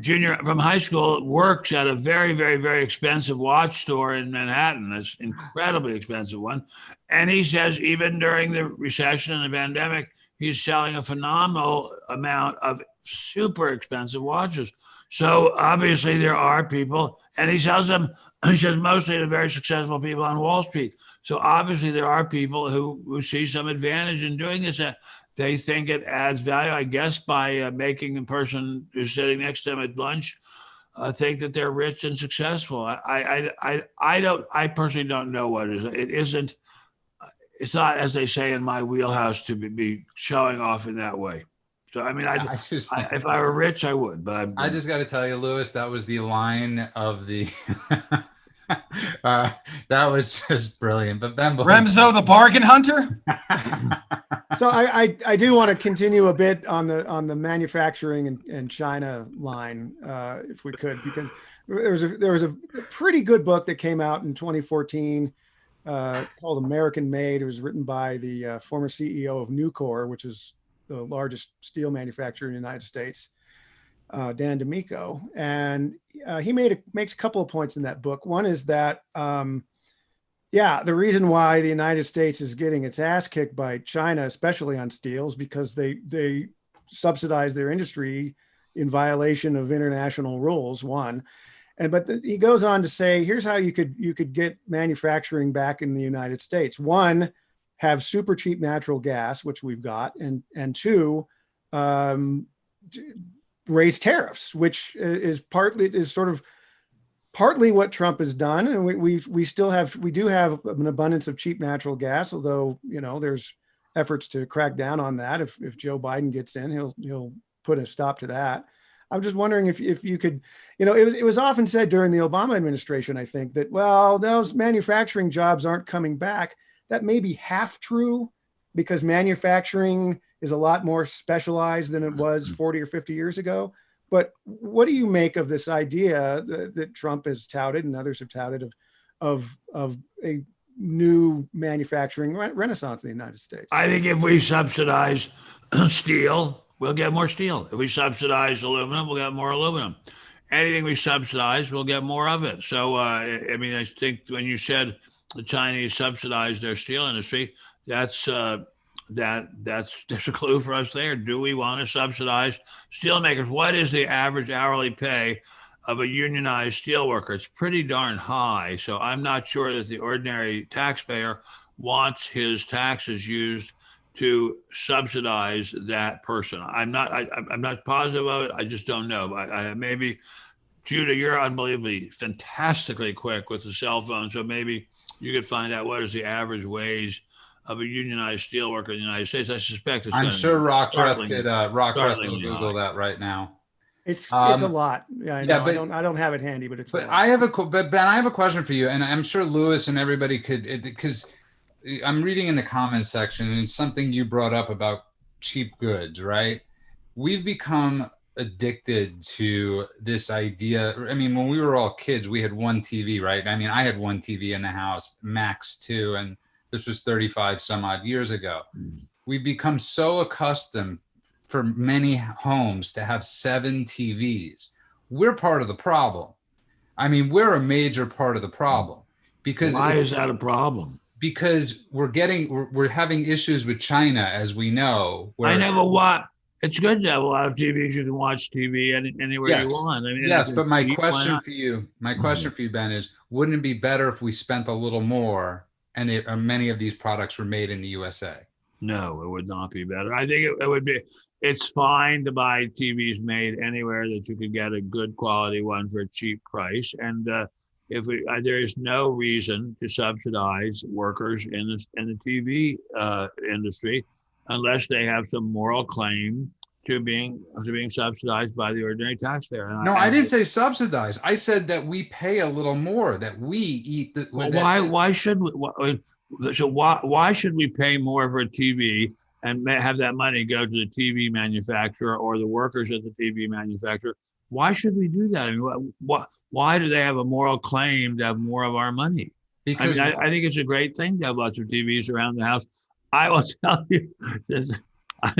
high school works at a very, very, very expensive watch store in Manhattan. It's an incredibly expensive one. And he says even during the recession and the pandemic, he's selling a phenomenal amount of super expensive watches. So obviously there are people, and he sells mostly to very successful people on Wall Street. So obviously there are people who see some advantage in doing this. They think it adds value, I guess, by making the person who's sitting next to them at lunch think that they're rich and successful. I personally don't know what it is. It isn't. It's not, as they say, in my wheelhouse to be showing off in that way. So, I mean, if I were rich, I would. But I just got to tell you, Louis, that was the line of the. That was just brilliant. But Ben, Remso, the bargain hunter. So I do want to continue a bit on the manufacturing and China line, if we could, because there was a pretty good book that came out in 2014. Called American Made. It was written by the former CEO of Nucor, which is the largest steel manufacturer in the United States, Dan D'Amico. And he makes a couple of points in that book. One is that, the reason why the United States is getting its ass kicked by China, especially on steel, is because they subsidize their industry in violation of international rules, one. But he goes on to say, here's how you could get manufacturing back in the United States. One, have super cheap natural gas, which we've got, and two, raise tariffs, which is partly what Trump has done. And we do have an abundance of cheap natural gas, although there's efforts to crack down on that. If Joe Biden gets in, he'll put a stop to that. I'm just wondering if you could, it was often said during the Obama administration, I think, that, well, those manufacturing jobs aren't coming back. That may be half true, because manufacturing is a lot more specialized than it was 40 or 50 years ago. But what do you make of this idea that Trump has touted and others have touted of a new manufacturing renaissance in the United States? I think if we subsidize steel, we'll get more steel. If we subsidize aluminum, we'll get more aluminum. Anything we subsidize, we'll get more of it. So, I think when you said the Chinese subsidize their steel industry, that's there's a clue for us there. Do we want to subsidize steelmakers? What is the average hourly pay of a unionized steelworker? It's pretty darn high. So I'm not sure that the ordinary taxpayer wants his taxes used to subsidize that person. I'm not positive of it. I just don't know. Maybe, Judah, you're unbelievably fantastically quick with the cell phone, so maybe you could find out what is the average wage of a unionized steelworker in the United States. I suspect it's. I'm sure Rockruff could Google that right now. It's a lot. Yeah, I know. but I don't have it handy, but it's. But a lot. I have but Ben, I have a question for you, and I'm sure Lewis and everybody could, because I'm reading in the comments section, and it's something you brought up about cheap goods, right? We've become addicted to this idea. I mean, when we were all kids, we had one TV, right? I mean, I had one TV in the house, max two, and this was 35 some odd years ago. We've become so accustomed for many homes to have 7 TVs. We're part of the problem. I mean, we're a major part of the problem, because why is that a problem? Because we're having issues with China, as we know. I never watch. It's good to have a lot of TVs. You can watch TV anywhere you want. I mean, yes, but my why question not? for you, Ben, is: wouldn't it be better if we spent a little more and many of these products were made in the USA? No, it would not be better. I think it would be. It's fine to buy TVs made anywhere that you could get a good quality one for a cheap price, and there is no reason to subsidize workers in the TV industry unless they have some moral claim to being subsidized by the ordinary taxpayer. No, I didn't say subsidize. I said that we pay a little more, that we eat. Why should we? Why should we pay more for a TV and have that money go to the TV manufacturer or the workers at the TV manufacturer? Why should we do that? I mean, why do they have a moral claim to have more of our money? Because I think it's a great thing to have lots of TVs around the house. I will tell you,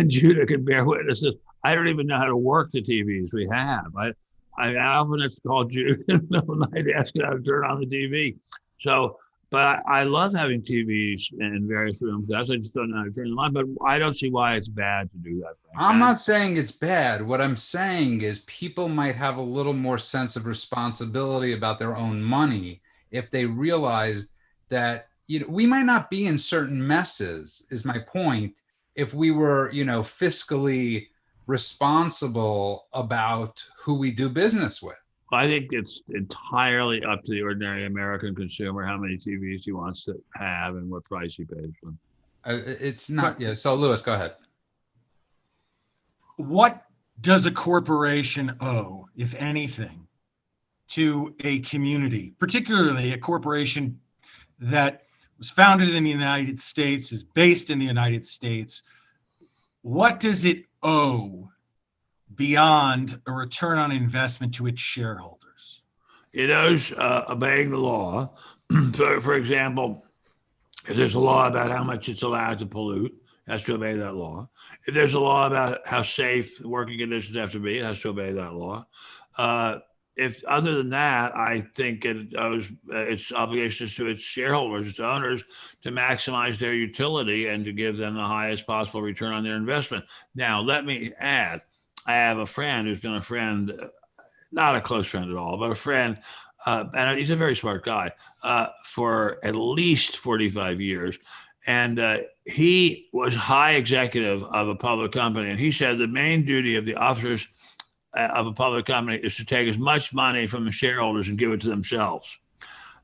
Judah can bear witness. I don't even know how to work the TVs we have. I often have to call Judah in the middle of the night to ask her how to turn on the TV. So, but I love having TVs in various rooms. I just don't know how to turn them on. But I don't see why it's bad to do that. I'm not saying it's bad. What I'm saying is people might have a little more sense of responsibility about their own money if they realize that, we might not be in certain messes, is my point, if we were, fiscally responsible about who we do business with. I think it's entirely up to the ordinary American consumer how many TVs he wants to have and what price he pays for them. It's not. Yeah. So Lewis, go ahead. What does a corporation owe, if anything, to a community, particularly a corporation that was founded in the United States, is based in the United States? What does it owe beyond a return on investment to its shareholders? It owes obeying the law. For example, if there's a law about how much it's allowed to pollute, it has to obey that law. If there's a law about how safe working conditions have to be, it has to obey that law. If other than that, I think it owes its obligations to its shareholders, its owners, to maximize their utility and to give them the highest possible return on their investment. Now, let me add, I have a friend who's been a friend, not a close friend at all, but a friend, and he's a very smart guy, for at least 45 years. And he was high executive of a public company. And he said the main duty of the officers of a public company is to take as much money from the shareholders and give it to themselves.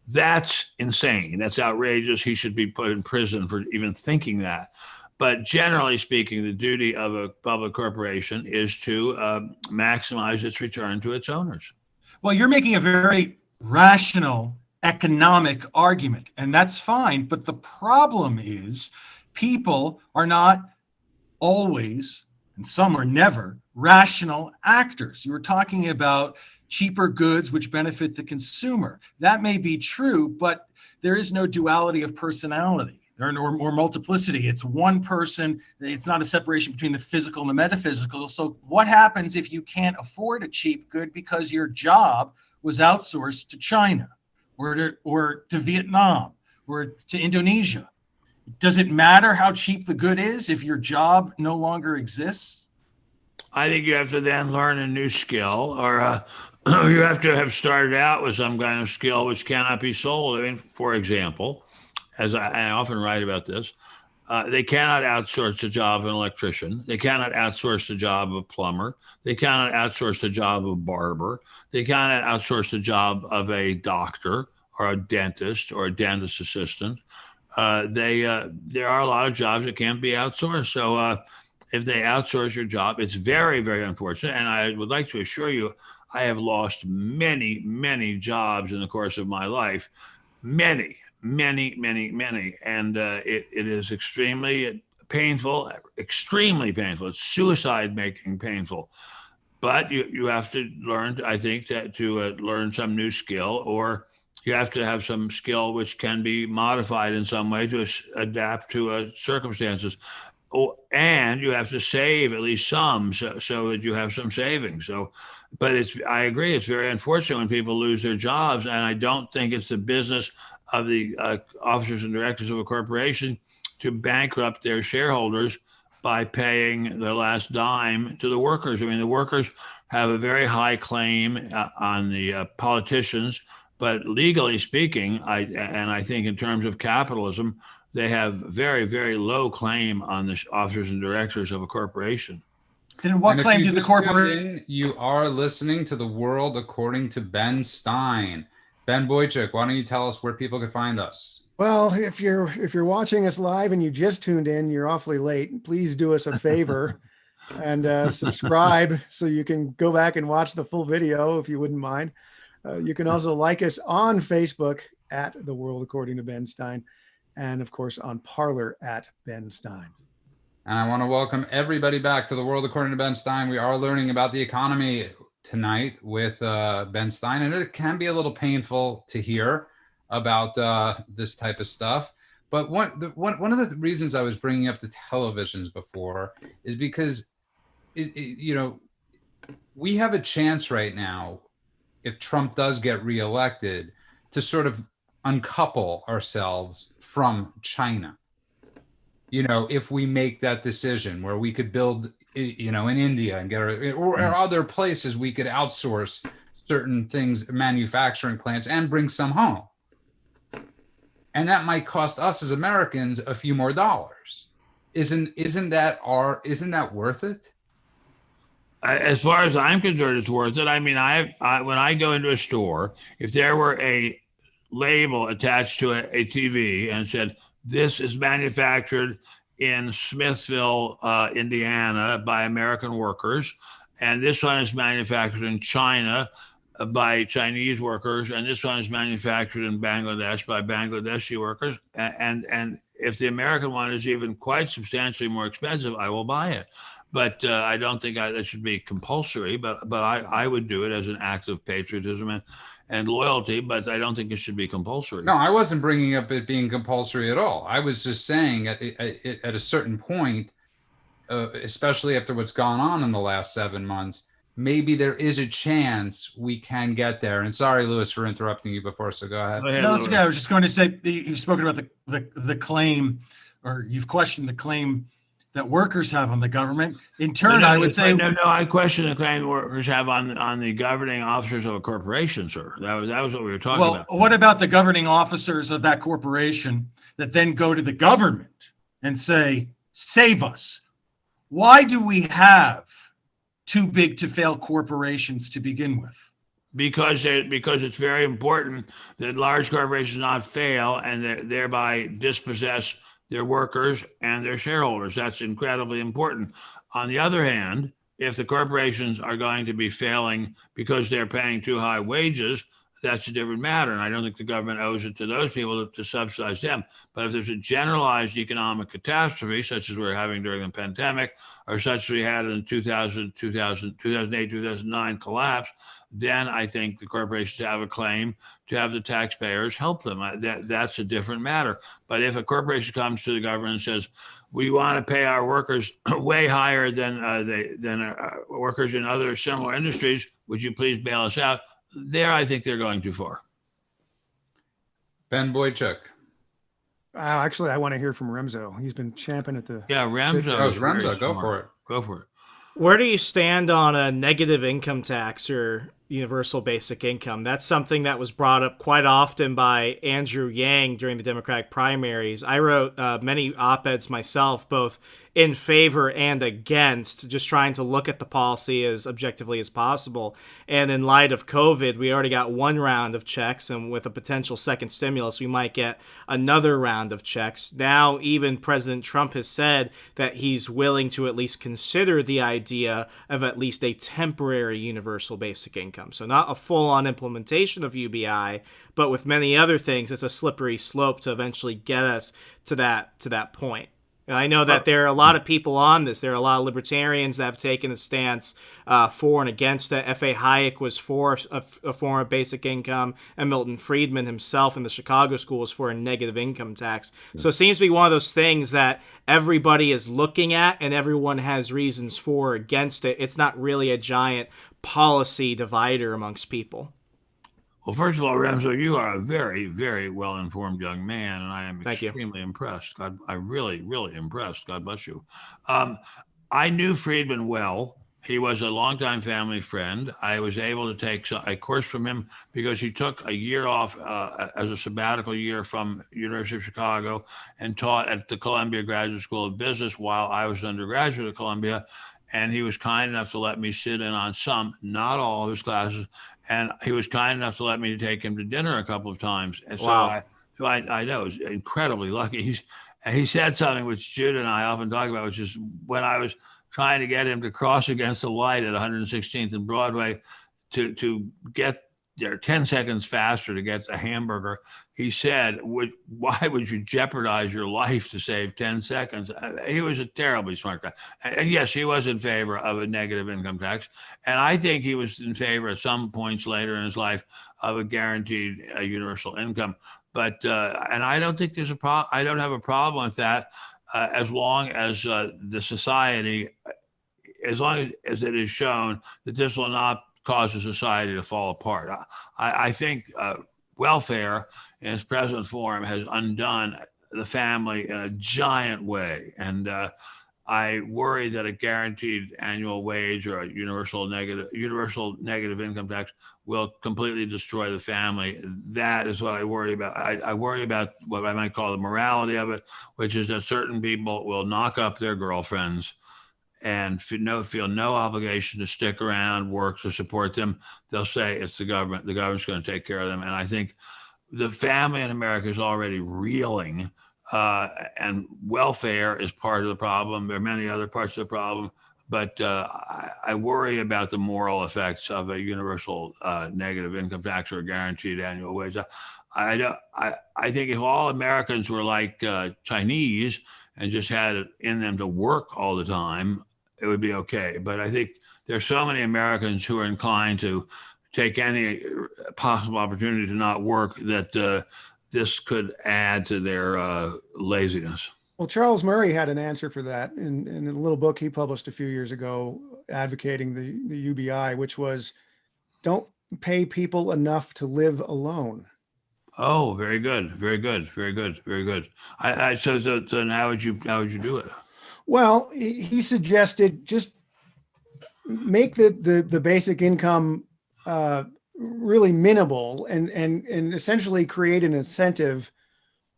That's insane. That's outrageous. He should be put in prison for even thinking that. But generally speaking, the duty of a public corporation is to maximize its return to its owners. Well, you're making a very rational economic argument, and that's fine. But the problem is people are not always, and some are never, rational actors. You were talking about cheaper goods which benefit the consumer. That may be true, but there is no duality of personality or multiplicity. It's one person. It's not a separation between the physical and the metaphysical. So what happens if you can't afford a cheap good because your job was outsourced to China or to Vietnam or to Indonesia? Does it matter how cheap the good is if your job no longer exists? I think you have to then learn a new skill, or you have to have started out with some kind of skill which cannot be sold. I mean, for example, as I often write about this, they cannot outsource the job of an electrician. They cannot outsource the job of a plumber. They cannot outsource the job of a barber. They cannot outsource the job of a doctor or a dentist or a dentist assistant. There are a lot of jobs that can't be outsourced. So if they outsource your job. It's very, very unfortunate. And I would like to assure you, I have lost many, many jobs in the course of my life. Many, many, many, many. And it is extremely painful, extremely painful. It's suicide making painful. But you have to learn, I think, to learn some new skill, or you have to have some skill which can be modified in some way to adapt to circumstances. Oh, and you have to save at least some, so that you have some savings. So, but I agree, it's very unfortunate when people lose their jobs, and I don't think it's the business of the officers and directors of a corporation to bankrupt their shareholders by paying their last dime to the workers. I mean, the workers have a very high claim on the politicians, but legally speaking, I think in terms of capitalism, they have very, very low claim on the officers and directors of a corporation. Then what claim do the corporation? You are listening to The World According to Ben Stein. Ben Boychuk, why don't you tell us where people can find us? Well, if you're watching us live and you just tuned in, you're awfully late. Please do us a favor and subscribe so you can go back and watch the full video if you wouldn't mind. You can also like us on Facebook at The World According to Ben Stein, and of course on Parler at Ben Stein. And I want to welcome everybody back to The World According to Ben Stein. We are learning about the economy tonight with Ben Stein, and it can be a little painful to hear about this type of stuff. But one of the reasons I was bringing up the televisions before is because, we have a chance right now, if Trump does get reelected, to sort of uncouple ourselves from China. If we make that decision where we could build, in India and or other places, we could outsource certain things, manufacturing plants, and bring some home. And that might cost us as Americans a few more dollars. Isn't that worth it? As far as I'm concerned, it's worth it. I mean, when I go into a store, if there were a label attached to a TV and said, "This is manufactured in Smithville, Indiana by American workers, and this one is manufactured in China by Chinese workers, and this one is manufactured in Bangladesh by Bangladeshi workers," and if the American one is even quite substantially more expensive, I will buy it. But I don't think that should be compulsory, but I would do it as an act of patriotism and loyalty, but I don't think it should be compulsory. No, I wasn't bringing up it being compulsory at all. I was just saying at a certain point, especially after what's gone on in the last 7 months, maybe there is a chance we can get there. And sorry, Louis, for interrupting you before, so go ahead. No, that's okay. I was just going to say, you've spoken about the claim, or you've questioned the claim that workers have on the government. In turn, I would say no. I question the claim workers have on the governing officers of a corporation, sir. That was what we were talking about. Well, what about the governing officers of that corporation that then go to the government and say, "Save us"? Why do we have too big to fail corporations to begin with? Because it's very important that large corporations not fail and thereby dispossess their workers and their shareholders. That's incredibly important. On the other hand, if the corporations are going to be failing because they're paying too high wages, that's a different matter. And I don't think the government owes it to those people to subsidize them. But if there's a generalized economic catastrophe, such as we're having during the pandemic, or such as we had in the 2008, 2009 collapse, then I think the corporations have a claim to have the taxpayers help them. That's a different matter. But if a corporation comes to the government and says, "We want to pay our workers way higher than workers in other similar industries, would you please bail us out?" There, I think they're going too far. Ben Boychuk. Actually, I want to hear from Remso. He's been champing at the... Yeah, Remso. Oh, Remso, go for it. Go for it. Where do you stand on a negative income tax or universal basic income? That's something that was brought up quite often by Andrew Yang during the Democratic primaries. I wrote many op-eds myself, both in favor and against, just trying to look at the policy as objectively as possible. And in light of COVID, we already got one round of checks, and with a potential second stimulus, we might get another round of checks. Now, even President Trump has said that he's willing to at least consider the idea of at least a temporary universal basic income. So not a full-on implementation of UBI, but with many other things, it's a slippery slope to eventually get us to that point. And I know that there are a lot of people on this. There are a lot of libertarians that have taken a stance for and against it. F.A. Hayek was for a form of basic income, and Milton Friedman himself in the Chicago School was for a negative income tax. So it seems to be one of those things that everybody is looking at, and everyone has reasons for or against it. It's not really a giant policy divider amongst people. Well, first of all, Remso, you are a very, very well-informed young man, and I am extremely impressed. I'm really, really impressed. God bless you. I knew Friedman well. He was a longtime family friend. I was able to take a course from him because he took a year off as a sabbatical year from University of Chicago and taught at the Columbia Graduate School of Business while I was an undergraduate at Columbia. And he was kind enough to let me sit in on some, not all of his classes. And he was kind enough to let me take him to dinner a couple of times. And so, wow. I know, I was incredibly lucky. He said something which Jude and I often talk about, which is when I was trying to get him to cross against the light at 116th and Broadway to get there 10 seconds faster to get the hamburger, he said, why would you jeopardize your life to save 10 seconds? He was a terribly smart guy. And yes, he was in favor of a negative income tax. And I think he was in favor at some points later in his life of a guaranteed universal income. But, and I don't think there's a problem. I don't have a problem with that as long as the society, as long as it is shown that this will not cause a society to fall apart. I think welfare in its present form has undone the family in a giant way. And I worry that a guaranteed annual wage or a universal negative income tax will completely destroy the family. That is what I worry about. I worry about what I might call the morality of it, which is that certain people will knock up their girlfriends and feel no obligation to stick around, work to support them. They'll say it's the government. The government's going to take care of them. And I think the family in America is already reeling, and welfare is part of the problem. There are many other parts of the problem, but I worry about the moral effects of a universal negative income tax or a guaranteed annual wage. I think if all Americans were like Chinese and just had it in them to work all the time, it would be okay. But I think there's so many Americans who are inclined to take any possible opportunity to not work that this could add to their laziness. Well, Charles Murray had an answer for that in a little book he published a few years ago advocating the UBI, which was don't pay people enough to live alone. Oh, very good. Very good. Very good. Very good. So how would you do it? Well, he suggested just make the basic income really minimal and essentially create an incentive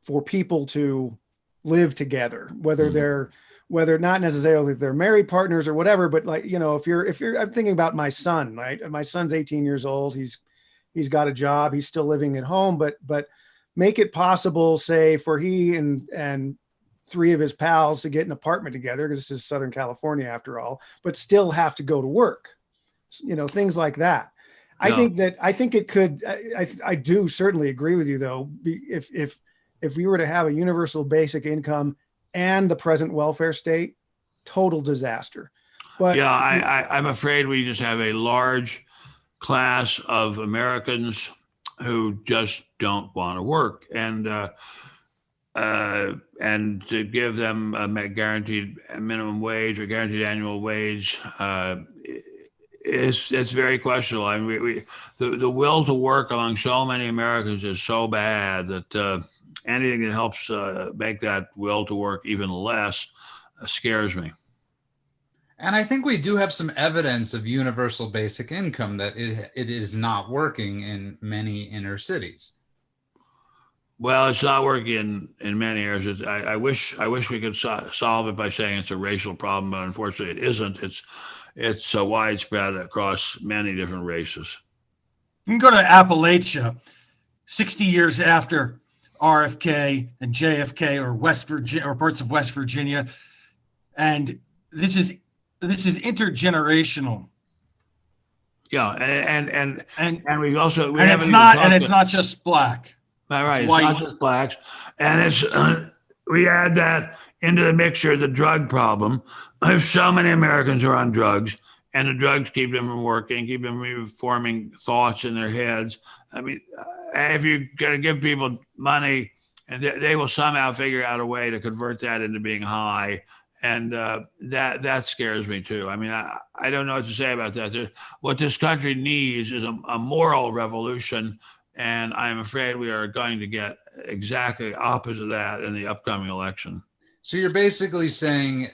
for people to live together, whether not necessarily if they're married partners or whatever, but like, if you're, I'm thinking about my son, right? My son's 18 years old. He's got a job. He's still living at home, but make it possible, say, for he and three of his pals to get an apartment together, because this is Southern California after all, but still have to go to work, things like that. Yeah. I think it could, I do certainly agree with you though. If we were to have a universal basic income and the present welfare state, total disaster. But yeah, I'm afraid we just have a large class of Americans who just don't want to work, and to give them a guaranteed minimum wage or guaranteed annual wage it's very questionable. I mean, the will to work among so many Americans is so bad that anything that helps make that will to work even less scares me. And I think we do have some evidence of universal basic income that it is not working in many inner cities. Well, it's not working in many areas. I wish we could solve it by saying it's a racial problem, but unfortunately, it isn't. It's widespread across many different races. You can go to Appalachia, 60 years after RFK and JFK, or West Virginia, or parts of West Virginia, and this is intergenerational. Yeah, and we also we and haven't it's even not talked and it's to- not just black. Right. It's white. not just blacks, and it's we add that into the mixture, the drug problem. If so many Americans are on drugs, and the drugs keep them from working, keep them from forming thoughts in their heads. I mean, if you're going to give people money, and they will somehow figure out a way to convert that into being high, and that scares me too. I mean, I don't know what to say about that. What this country needs is a moral revolution. And I'm afraid we are going to get exactly opposite of that in the upcoming election. So you're basically saying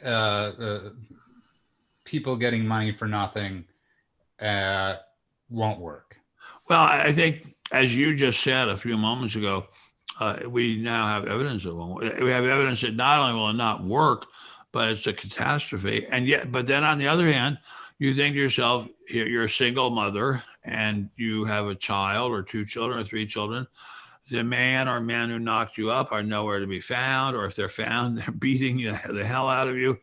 people getting money for nothing won't work. Well, I think, as you just said a few moments ago, we now have evidence of it. We have evidence that not only will it not work, but it's a catastrophe. And yet, but then on the other hand, you think to yourself, you're a single mother and you have a child or two children or three children. The man or men who knocked you up are nowhere to be found, or if they're found, they're beating the hell out of you.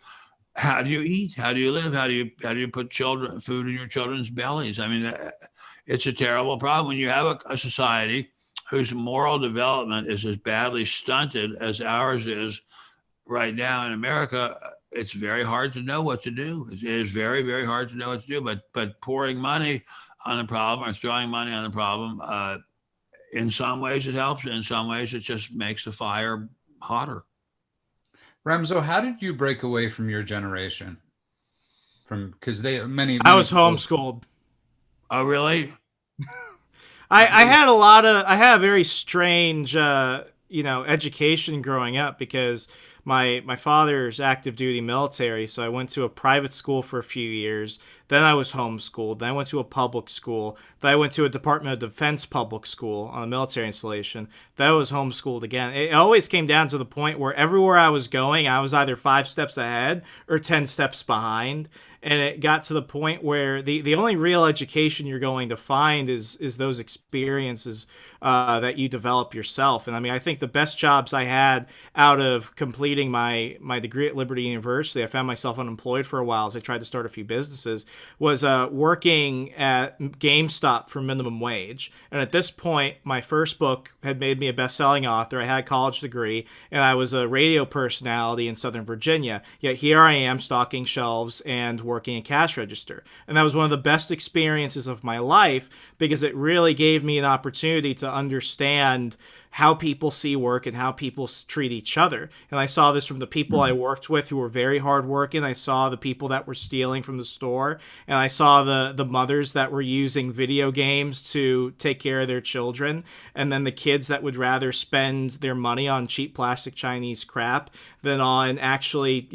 How do you eat? How do you live? How do you put food in your children's bellies? I mean, it's a terrible problem when you have a society whose moral development is as badly stunted as ours is right now in America. It's very hard to know what to do. It is very, very hard to know what to do. But pouring money on the problem or throwing money on the problem, in some ways it helps. In some ways it just makes the fire hotter. Remso, how did you break away from your generation? Because many I was people- homeschooled. Oh, really? I had a very strange education growing up, because my father's active duty military, so I went to a private school for a few years. Then I was homeschooled. Then I went to a public school. Then I went to a Department of Defense public school on a military installation. Then I was homeschooled again. It always came down to the point where everywhere I was going, I was either 5 steps ahead or 10 steps behind. And it got to the point where the only real education you're going to find is those experiences that you develop yourself. And I mean, I think the best jobs I had out of completing my degree at Liberty University, I found myself unemployed for a while as I tried to start a few businesses, was working at GameStop for minimum wage. And at this point, my first book had made me a best-selling author. I had a college degree, and I was a radio personality in Southern Virginia. Yet here I am stocking shelves and working a cash register. And that was one of the best experiences of my life, because it really gave me an opportunity to understand how people see work and how people treat each other. And I saw this from the people I worked with who were very hardworking. I saw the people that were stealing from the store, and I saw the mothers that were using video games to take care of their children, and then the kids that would rather spend their money on cheap plastic Chinese crap than on actually,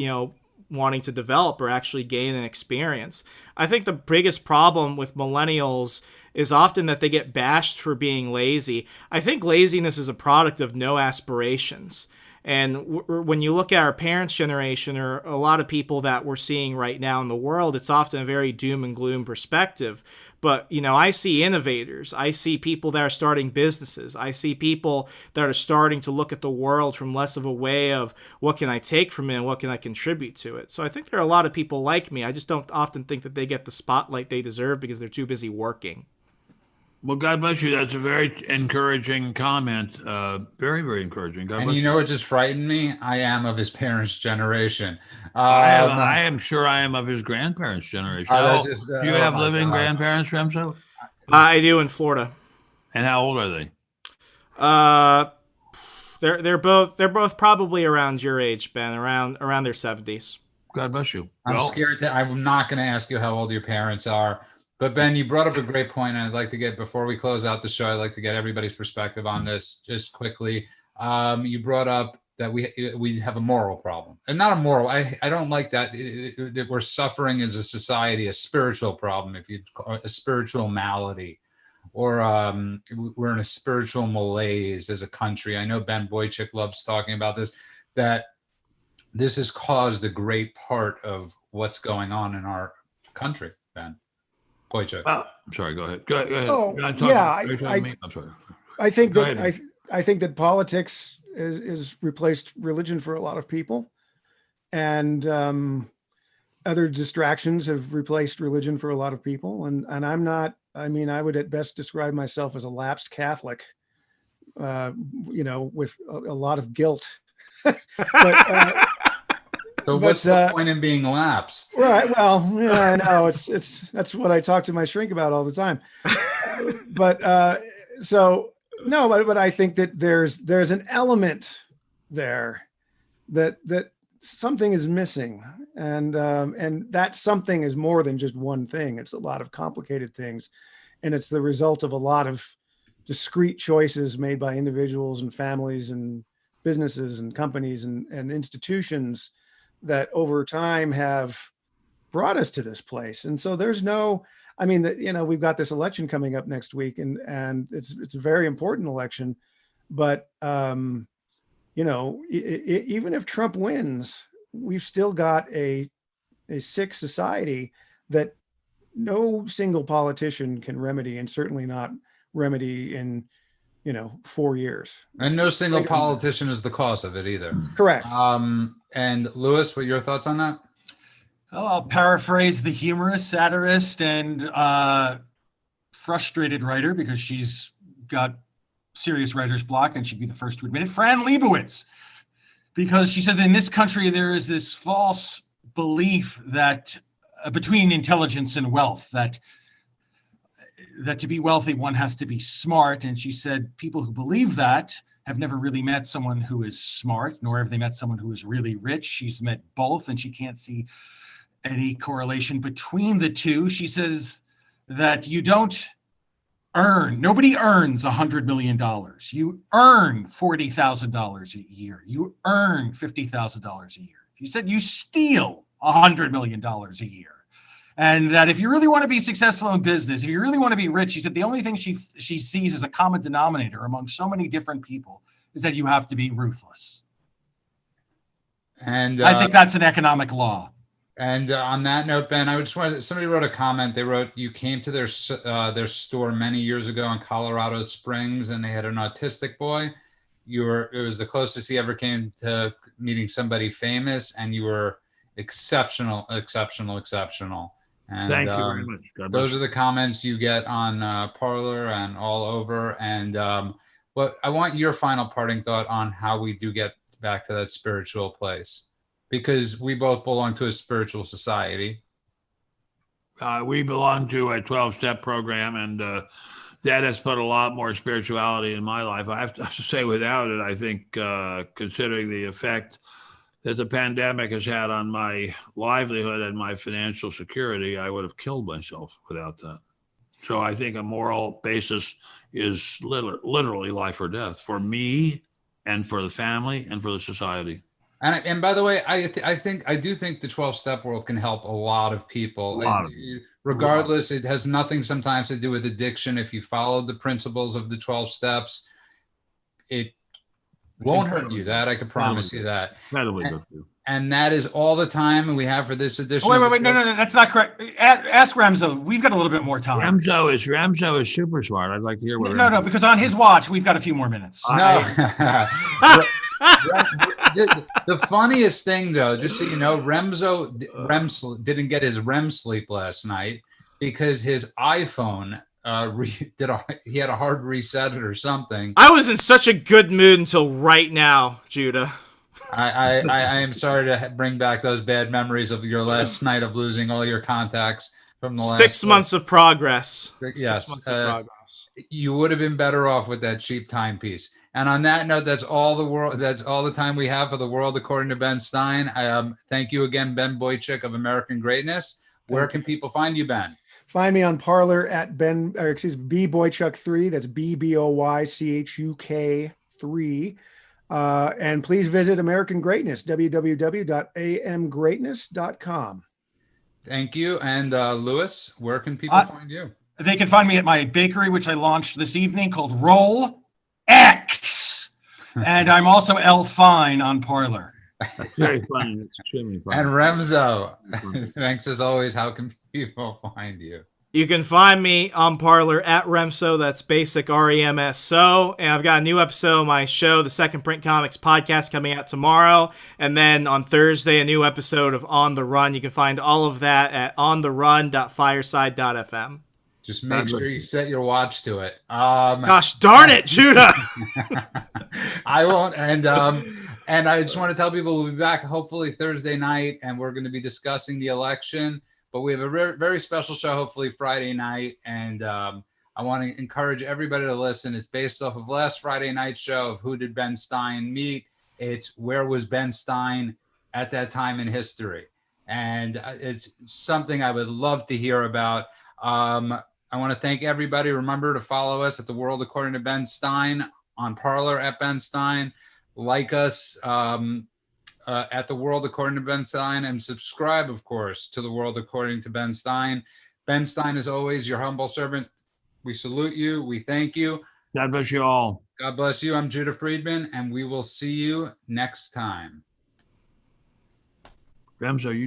wanting to develop or actually gain an experience. I think the biggest problem with millennials is often that they get bashed for being lazy. I think laziness is a product of no aspirations. And when you look at our parents' generation, or a lot of people that we're seeing right now in the world, it's often a very doom and gloom perspective. But, I see innovators. I see people that are starting businesses. I see people that are starting to look at the world from less of a way of what can I take from it and what can I contribute to it. So I think there are a lot of people like me. I just don't often think that they get the spotlight they deserve because they're too busy working. Well, God bless you. That's a very encouraging comment. Very, very encouraging. God And bless you know what just frightened me? I am of his parents' generation. I am sure I am of his grandparents' generation. Do you have living grandparents, Remso? I do, in Florida. And how old are they? They're both probably around your age, Ben, around their 70s. God bless you. I'm scared I'm not going to ask you how old your parents are. But Ben, you brought up a great point, and I'd like to get, before we close out the show, I'd like to get everybody's perspective on this just quickly. You brought up that we have a moral problem, and not a moral. I don't like that. That we're suffering as a society, a spiritual problem, a spiritual malady. we're in a spiritual malaise as a country. I know Ben Boychuk loves talking about this, that this has caused a great part of what's going on in our country, Ben Boychuk. Well, I'm sorry. Go ahead. Go ahead. Oh, You're not talking- yeah, are you talking to me? I'm sorry. I think Go that ahead. I think that politics is replaced religion for a lot of people, and other distractions have replaced religion for a lot of people. And I'm not. I mean, I would at best describe myself as a lapsed Catholic, with a lot of guilt. But So what's the point in being lapsed? right. Well, yeah, I know that's what I talk to my shrink about all the time. But so no, but I think that there's an element there that something is missing, and that something is more than just one thing. It's a lot of complicated things, and it's the result of a lot of discrete choices made by individuals and families and businesses and companies and institutions that over time have brought us to this place. And so there's no, I mean, we've got this election coming up next week, and it's a very important election, but even if Trump wins, we've still got a sick society that no single politician can remedy, and certainly not remedy in 4 years. And no single politician is the cause of it either. Correct. And Lewis, what are your thoughts on that? Well, I'll paraphrase the humorous, satirist, and frustrated writer, because she's got serious writer's block, and she'd be the first to admit it, Fran Lebowitz, because she said that in this country there is this false belief that between intelligence and wealth, that to be wealthy one has to be smart. And she said people who believe that have never really met someone who is smart, nor have they met someone who is really rich. She's met both, and she can't see any correlation between the two. She says that nobody earns $100 million. You earn $40,000 a year. You earn $50,000 a year. She said you steal $100 million a year. And that if you really want to be successful in business, if you really want to be rich, she said the only thing she sees as a common denominator among so many different people is that you have to be ruthless. And I think that's an economic law. And on that note, Ben, somebody wrote a comment. They wrote, you came to their store many years ago in Colorado Springs, and they had an autistic boy. It was the closest he ever came to meeting somebody famous, and you were exceptional. And Thank you very much. God bless those are the comments you get on Parler and all over. And but I want your final parting thought on how we do get back to that spiritual place, because we both belong to a spiritual society. We belong to a 12-step program, and that has put a lot more spirituality in my life. I have to say, without it, I think, considering the effect that the pandemic has had on my livelihood and my financial security, I would have killed myself without that. So I think a moral basis is literally life or death for me and for the family and for the society. And by the way, I do think the 12-step world can help a lot of people. Regardless, it has nothing sometimes to do with addiction. If you follow the principles of the 12 steps, it won't hurt you. That I can promise you that. Incredibly good for you. And that is all the time we have for this edition. Wait, no, that's not correct. Ask Remso. We've got a little bit more time. Remso is super smart. I'd like to hear what. No, because on his watch we've got a few more minutes. No. The funniest thing, though, just so you know, Remso didn't get his REM sleep last night because his iPhone he had a hard reset it or something. I was in such a good mood until right now, Judah. I am sorry to bring back those bad memories of your last night of losing all your contacts from the last 6 months of progress. Yes, 6 months of progress. You would have been better off with that cheap timepiece. And on that note, that's all the time we have for the world according to Ben Stein. Thank you again, Ben Boychuk of American Greatness. Where can people find you, Ben? Find me on Parler at B Boychuk 3. That's BBOYCHUK 3. And please visit American Greatness, www.amgreatness.com. Thank you. And Lewis, where can people find you? They can find me at my bakery, which I launched this evening, called Rolex. And I'm also L Fine on Parlor. That's very funny. It's extremely funny. And Remso, thanks as always. How can people find you? You can find me on Parlor at Remso. That's basic REMSO. And I've got a new episode of my show, the Second Print Comics podcast, coming out tomorrow. And then on Thursday, a new episode of On the Run. You can find all of that at ontherun.fireside.fm. Just make sure you set your watch to it. Gosh darn it, Judah! I won't. And I just want to tell people we'll be back hopefully Thursday night, and we're going to be discussing the election. But we have a very special show, hopefully Friday night. And I want to encourage everybody to listen. It's based off of last Friday night's show of Who Did Ben Stein Meet? It's Where Was Ben Stein at that time in history? And it's something I would love to hear about. I want to thank everybody. Remember to follow us at The World According to Ben Stein on Parlor at Ben Stein. Like us at The World According to Ben Stein, and subscribe, of course, to The World According to Ben Stein. Ben Stein is always your humble servant. We salute you. We thank you. God bless you all. God bless you. I'm Judah Friedman, and we will see you next time. Remso, you